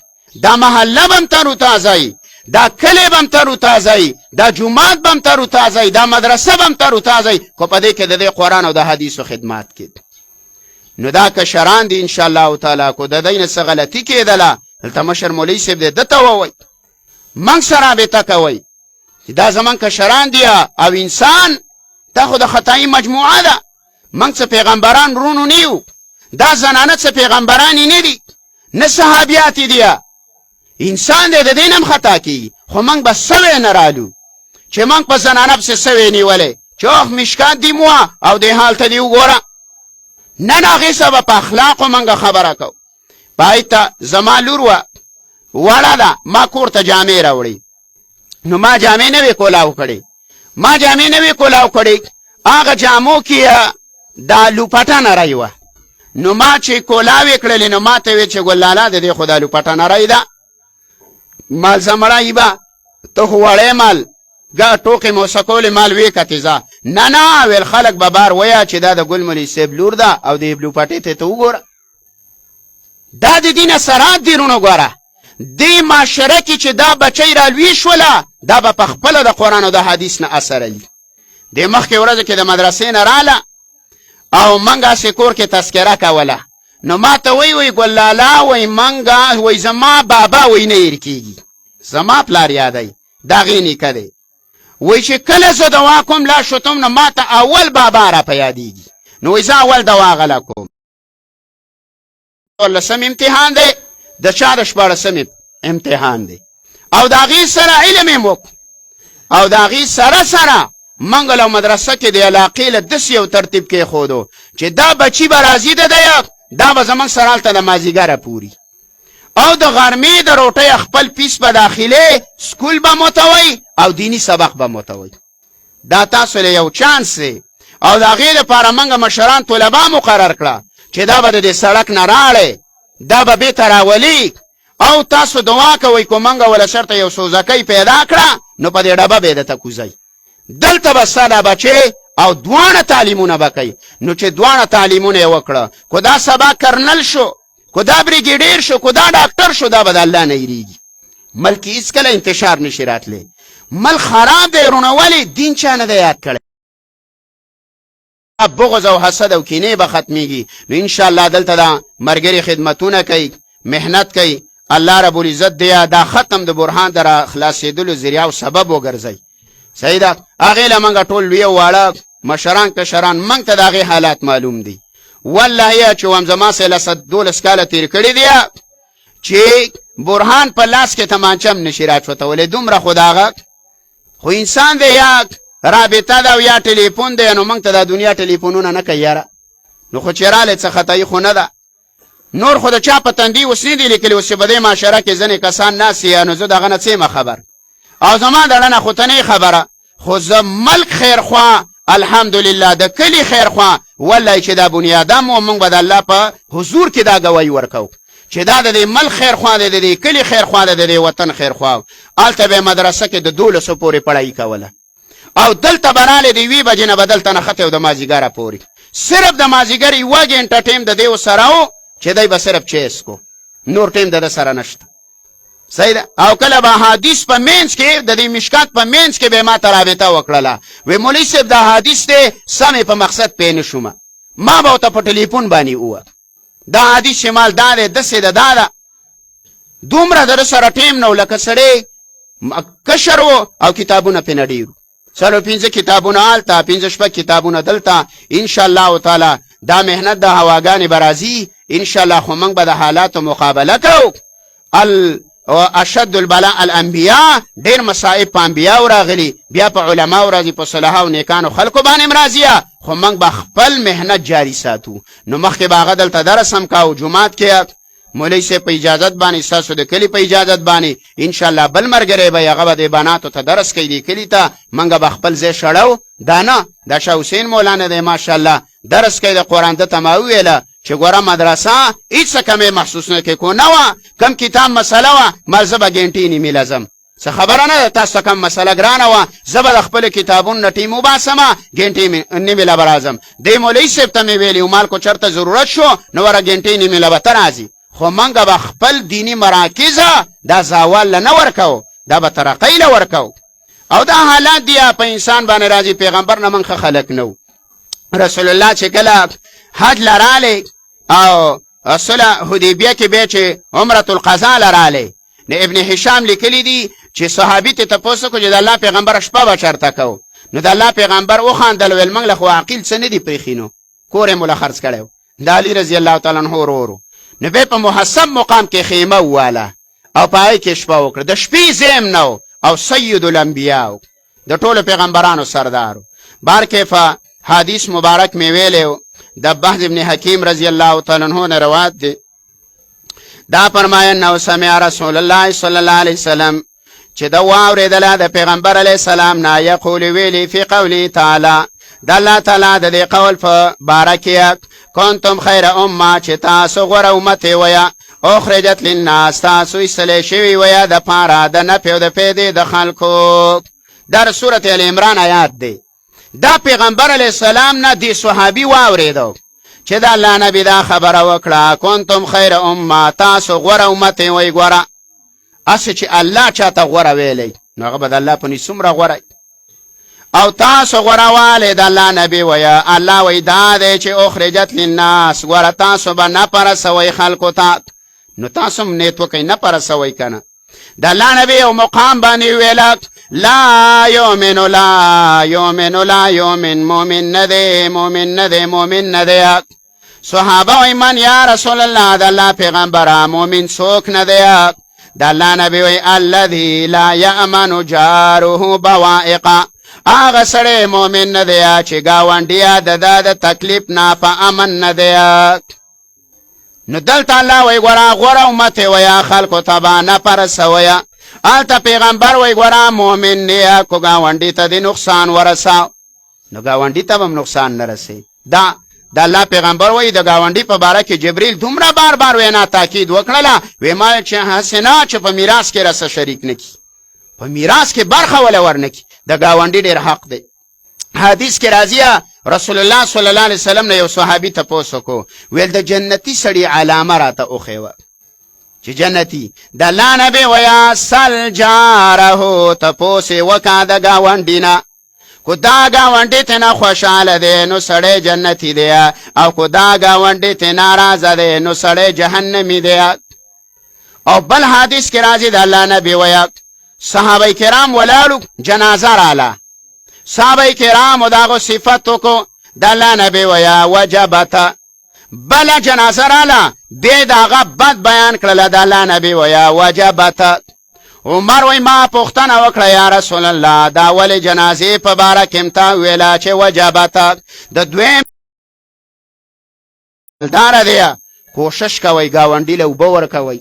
دا محله به هم تر تازه دا کلی به هم تر تازه دا جومات به هم تر تازه دا مدرسه به هم تر تازه خو په دې کې د دې قرآن او د حدیثو خدمات کې نو دا کشران دي انشاءالله تعالی کو د دې نه څه غلطي کېدله دلته مشر مولوي صاحب دې ده ته ووایي موږ سره رابطه کوئ چې دا زموږ کشران دي او انسان دا خو د خطایي مجموعه ده موږ څه پیغمبران رونو نه یو دا زنانه څه پیغمبرانې نه دي نه صحابیات دي انسان دې د دې نه هم خطا کېږي خو موږ به سوی نه رالو چې موږ په زنانه پسې سوی نیولی چې اوخ مشکات دي مو او دې حال ته دې وګوره نن هغې سره به په اخلاقو موږ خبره کوو پای ته زما لور وه وړه ده ما کور ته جامې راوړې نو ما جامې نه وې کولاو کړې هغه جامو کې دا لوپټه نری وه نو ما چې کولاوې کړلې نو ما ته وې چې ګلاله د دې خو دا لوپټه نری ده مال زمړی به ته خو وړی مال ټوکې موسکولې مال وې کتې نه ویل خلک به بار ویه چې دا د ګل مولوي صاحب لور ده او د لوپټې ته وګوره دا د دې اثرات دي رونو ګوره دې معاشره کې چې دا بچی رالوي شوله دا به په خپله د قرآن او د حدیث نه اثر علي د مخکې ورځو کې د مدرسې نه راله او موږ هسې کور کې تذکره کوله نو ما ته وی ګل لالا وی منګه وی زما بابا وی نه هېر کېږي زما پلار یادی د هغې نیکه دی وی چې کله زه دوا کوم لا شتم نو ما ته اول بابا را په یادېږي نو وی زه اول دوا غله کوم 14 امتحان دی د چا د 14 امتحان دی او د هغې سره علم یې وکړو او د هغې سره منګل او مدرسه کې د علاقې له داسې یو ترتیب کېښودو چې دا بچي به راځي د دی دا به زموږ سره هلته د مازدیګره پوري او د غرمې د روټۍ خپل پیس به داخلې سکول به متوي او دینی سبق به متوي دا تاسو له یو چانس دی او د هغې دپاره موږ مشران طلبا مقرر کړه چې دا به د دې سړک نه راړی دا به بېرته راولي او تاسو دعا کوئ که موږ وله چېرته یو سوزکۍ پیدا کړه نو په دې ډبه به یې درته کوزئ دلته به ستا دا بچې او دواړه تعلیمونه به کوي نو چې دواړه تعلیمونه یې وکړه که دا سبا کرنل شو که دا بریګیډیر شو که دا ډاکټر شو دا به د الله نه هېرېږي ملک کې هېڅکله انتشار نشي راتلی ملک خراب دی رونه ولې دین چا نه دی یاد کړی بغض او حسد او کینې به ختمیږي نو انشاءالله دلته دا ملګري خدمتونه کوي محنت کوي الله رب العزت دی دا ختم د برهان در خلاصېدلو ذریعه او سبب وګرځئ صحیح ده هغې له موږ ټول لوی واړه مشران کشران موږ ته د هغې حالات معلوم دي والله چې وم زما سه 12 کاله تېر کړي دي چې برهان په لاس کې تمانچه هم نشي راچوتولی دومره خو د هغه خو انسان دی یا رابطه ده او یا ټلیفون دی نو موږ ته د دنیا ټلیفونونه نه کوي یاره نو خو چې رالی څه خطایي خو نه ده نور خو د چا په تندي اوس نه دي لیکلي اوس چې په دې معاشره کې ځینې کسان ناست یا نو زه د هغه نه څه خبر او زما د ړنه خو ته نه خبره خو زه ملک خیرخوا الحمدلله د کلي خیرخوا والله چې دا بنیادم و موږ به د الله په حضور کې دا ګواهي ورکو چې دا د دې ملک خیرخوا دی د دې کلي خیرخوا دی د دې وطن خیرخوا هلته به یې مدرسه کې د 12 پورې پړهیي کوله او دلته به رالی د 1 بجې نه به دلته نښتی و د مازدیګره پورې صرف د مازدیګر 1 ګنټه ټیم د دې سره و چې دی به صرف چیس کو نور ټیم د ده سره نشته صحیح ده او کله به حدیث په مینځ کې د دې مشکات په مینځ کې به ما ته رابطه وکړله وی مولوي صاحب دا حدیث دی سمې په مقصد پوه نه شومه ما به ورته په ټلیفون باندې ووه دا حدیث شمال دا دی داسې ده دا ده دومره د ده سره ټیم نه و لکه سړی کشر و او کتابونه پې نه ډېر و 15 کتابونه هلته 15 کتابونه دلته انشاءالله تعالی دا محنت د هواګانې به راځي انشاءالله خو موږ به د حالاتو مقابله کوو اشد البلاء الانبیاء ډېر مصائب په انبیاو راغلي بیا په علماو راځي په صلحاو نیکانو خلکو باندې هم راځي خو موږ به خپل محنت جاري ساتو نو مخکې به هغه دلته درس هم کاو جومات کې مولوي صاحب په اجازت باندې ستاسو د کلي په اجازت باندې انشاءالله بل ملګری به هغه به د بناتو ته درس کوي دې کلي ته موږ به خپل ځای شړو دا نه دا شاه حسین مولانا دی ماشاءالله درس کوي د قرآن ده ته ما وویله چې ګوره مدرسه هېڅ کمې محسوس نه کوي کو نه وه کم کتاب مسله وه مال زه به ګنټې نیمې لزم څه خبره نه ده تاسو ته کم مسله ګرانه وه زه به د خپلو کتابونو نه ټیم وباسمه ګنټې نیمې له به راځم دې مولوي صاحب ته مې ویلي مال کو چېرته ضرورت شو نو وره ګنټې نیمې له به ته راځي خو موږ به خپل دیني مراکزه دا زوال له نه ورکو دا به ترقۍ له ورکو او دا حالات دی په انسان باندې راځي پیغمبر نه موږ ښه خلک نه رسول الله چې کله حج لرالی او صلح حدیبیه کې بیا چې عمرة القضا لرالی نو ابن هشام لیکلی دي چې صحابي ته تپوس وکړو چې د الله پیغمبر شپه به چېرته کوو نو د الله پیغمبر وخندل ویل موږ له خو عقیل څه نه دي پرېښي نو کور یې موله خرڅ کړی و د علي رضی الله تعالی عنه ورو نو بیا په محسب مقام کې خیمه وواله او په هغې کې شپه وکړه د شپې زیم نه او سید الانبیاء د ټولو پیغمبرانو سردارو بار کیفه حدیث مبارک می ویلو د بهز ابن حکیم رضی الله تعالی عنہ نه روایت دی دا فرمایي نو سمع رسول الله صلی الله علیه وسلم چې دا واوریدله د پیغمبر علیه السلام نه یقول ویلی فی قوله تعالی د الله تعالی د دې قول په باره کې کنتم خیر امه چې تاسو غوره امت ویا اخرجت للناس تاسو ایستلی شوي ویا د پاره د نفع او د فیدې د خلکو در سورة ال عمران آیات دی دا پیغمبر علیه السلام نه دی صحابي واوریدو چې د الله نبی دا خبره وکړه کنتم خیر امه تاسو غوره امت وی ګوره هسې چې الله چاته غوره ویلی نو هغه به د الله په نس څومره غوره او تاسو غورواله د الله نبی ویا الله وی دا دی چې اخرجت للناس غور تاسو به نه پرسوئ خلکو ته نو تاسو هم نیت وکئ نه پرسوئ کنه د الله نبی او مقام باندې ویل لا یؤمن لا یؤمن لا یؤمن مؤمن ندی مؤمن ندی مؤمن ندی صحابه وی من یا رسول الله د الله پیغمبره مؤمن څوک ندی د الله نبی وی الذی لا یأمن جاره بوائق آغا سڑے مومن ندیا چی گاوانڈیا دا تکلیف نا پا امن ندیا نو دلتا اللہ وی گورا غورا امتی ویا خلقو تبا نپرس ویا آلتا پیغمبر وی گورا مومن نیا کو گاوانڈی تا دی نقصان ورساو نو گاوانڈی تا بم نقصان نرسی دا اللہ پیغمبر وی دا گاوانڈی پا بارا کی جبریل دومرا بار بار وینا تاکید وکڑلا وی مال چی حسنا چی پا میراس کی رس شریک نکی پا میراس کی برخه ولا ورنکی دا گاوانڈی دیر حق دی حدیث کی راضیه رسول الله صلی الله علیه وسلم نے یو صحابی تپوسو کو ویل دا جنتی سڑی علامه راتا اوخیوه چی جنتی دا اللہ نبی ویا سل جارهو تپوسی وکا دا گاوانڈینا کو دا گاوانڈی تینا خوشحال دے نو سڑے جنتی دیا او کو دا گاوانڈی تینا راز دے نو سڑے جہنمی دیا او بل حدیث کی راضی دا اللہ نبی ویا صحابه کرام ولالو جنازه رالا صحابه کرام داغو صفتو کو د الله نبی ویا وجبت بل جنازه رالا بے داغه بد بیان کړل د الله نبی ویا وجبت عمر وی ما پختنه وکړه یا رسول الله دا ول جنازه په باره کې تا ویلا چې وجبت د دویم دار دی کوشش کوي گاونډي له وبور کوي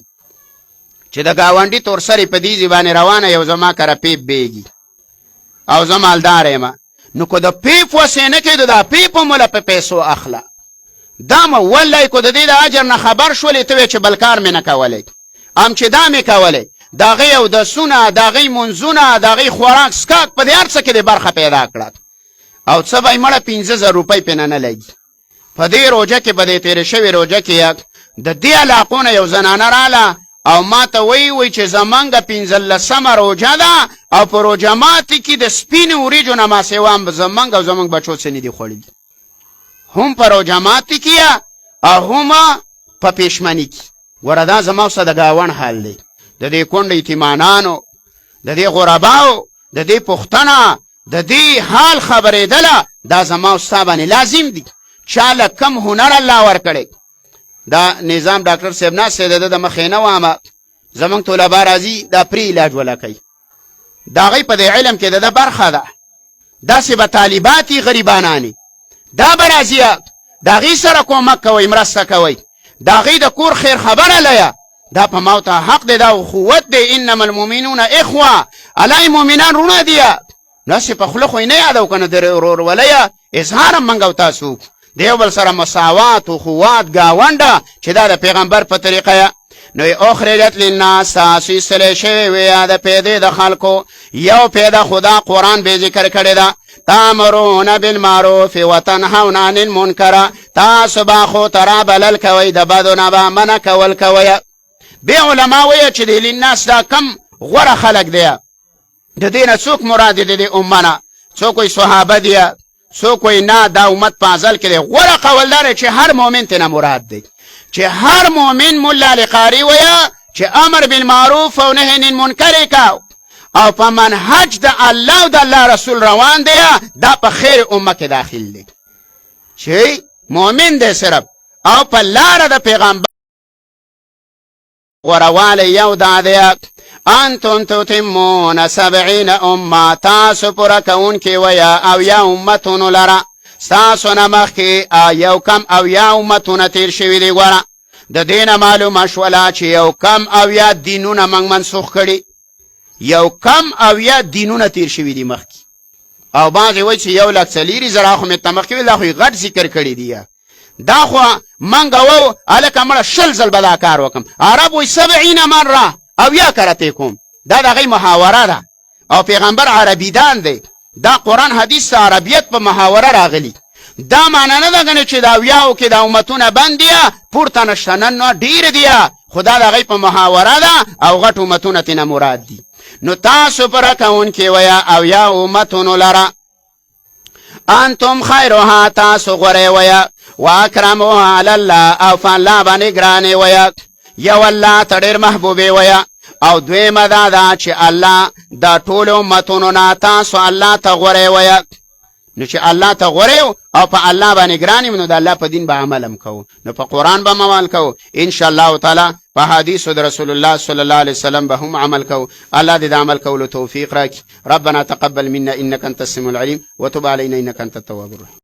چې د گاونډي تور سری په دې ځبانه روانه یو زما کرا پیپ بیگی او زمالدار ما نو کو د پیپ وسینه کې د پیپ مولا په پیسو اخلا دام ولای کو د دې د اجر نه خبر شولې ته چې بلکار مې نه کولې ام چې دا مې کولې داغه او د سونه داغه منزونه داغه خوراک سکات په دې ارڅ کې د برخه پیدا کړه او څه به مړه 15000 روپۍ پنه نه لګي په دې روزه کې په دې تیر شوی روزه کې د دې علاقونه یو زنانه رااله او ما ته وی چې زمانګه 15 روزه ده او په روزه ماتي کې د سپین اوریجو نه ما سیوام زمانګه او زمانګ بچو څه نه دي خوړلي هم په روزه ماتي کې او هم په پېشمنی کې وردا زما سره د گاون حال دی د دې کونډې ایتمانانو د دې غرباو د دې پښتنه د دې حال خبرېدله دا زما صاحبانه لازم دي چاله کم هنر الله ور کړي دا نظام ډاکټر صاحب نه سیده د مخینه وامه زمونږ طلبه راځي دا پری علاج ولا کوي دا غي په علم کې د برخه ده داسې به طالباتي غریبانانی دا برازیه دا غي سره کومک کوي مرسته کوي دا غي د کور خیر خبره لیا دا په موته حق دی دا قوت دی انما المؤمنون اخوه علای مؤمنان رونه دی ناس په خلخ نه یادو کنه در ورور ولیا اظهار منګو تاسو دیو بل سره مساوات او قوت گاونډه چې دا د پیغمبر په طریقه نو اخرجت للناس سلسله شوی ویا د پیدا د خلکو یو پیدا خدا قرآن به ذکر کړی دا تامرون بالمعروف وتنهون عن المنکر تاسو با خو ترابل کوي د بدو نه به منع کول کوي به علما وی چې د للناس دا کم غره خلق دی د دینه څوک مراد دی د امانه څوک صحابه دی څوک نه دا امت په ازل کې غره قوالدار چې هر مؤمن ته مراد دی چې هر مؤمن مولا لقاری ویا چې امر بالمعروف او نهی عن المنکر کا او په منهج د الله او د الله رسول روان دی دا په خیر امه کې داخل دی چې مؤمن دی صرف او په لار د پیغمبر ورواله یو دا دی انتم تتمون 70 امه تاسو پورا کون کې ویا او یا امتون لرا ستاسو نمخ کې یو کم او یا امتون تیر شوی دی ګوره د دینه معلومه شوله چې یو کم او یا دینونه موږ منسوخ کړي یو کم او یا دینونه تیر شوی دی مخ او بعضې وایي چې 1,40,000 خو مې تمخ کې دا خو غټ ذکر کړی دی دا خو منګه وو هلکه مړه 20 ځل به دا کار وکم عرب وایي 70 مره او یا کرته کوم دا دغه محاوره ده او پیغمبر عربی دان دی دا قرآن حدیث عربیت په محاوره راغلی دا معنی نه ده کنه چې دا ویاو کې د امتونه بندیا پورته نشتنن نو ډیر دی خدا دغه په محاوره ده او غټ امتونه تنه مراد دي نو تاسو پر کون کې ویا او یا امتون لرا انتم خیرها تاسو غوره ویا واکرموها علی الله او فالله باندې ګرانې ویا یو الله ته ډېر محبوبې ویا او دویمه دا ده چې الله د ټولو امتونو نه تاسو الله ته غوره ویا نو چې الله ته غوره او په الله باندې ګران یو نو د الله په دین به عمل هم کوو نو په قرآن به عمل کوو ان شاء الله تعالی په حدیثو د رسول الله صلی الله علیه وسلم به هم عمل کوو الله دې د عمل کولو توفیق راکړي ربنا تقبل منا انك انت السميع العليم وتب علينا انك انت التواب الرحيم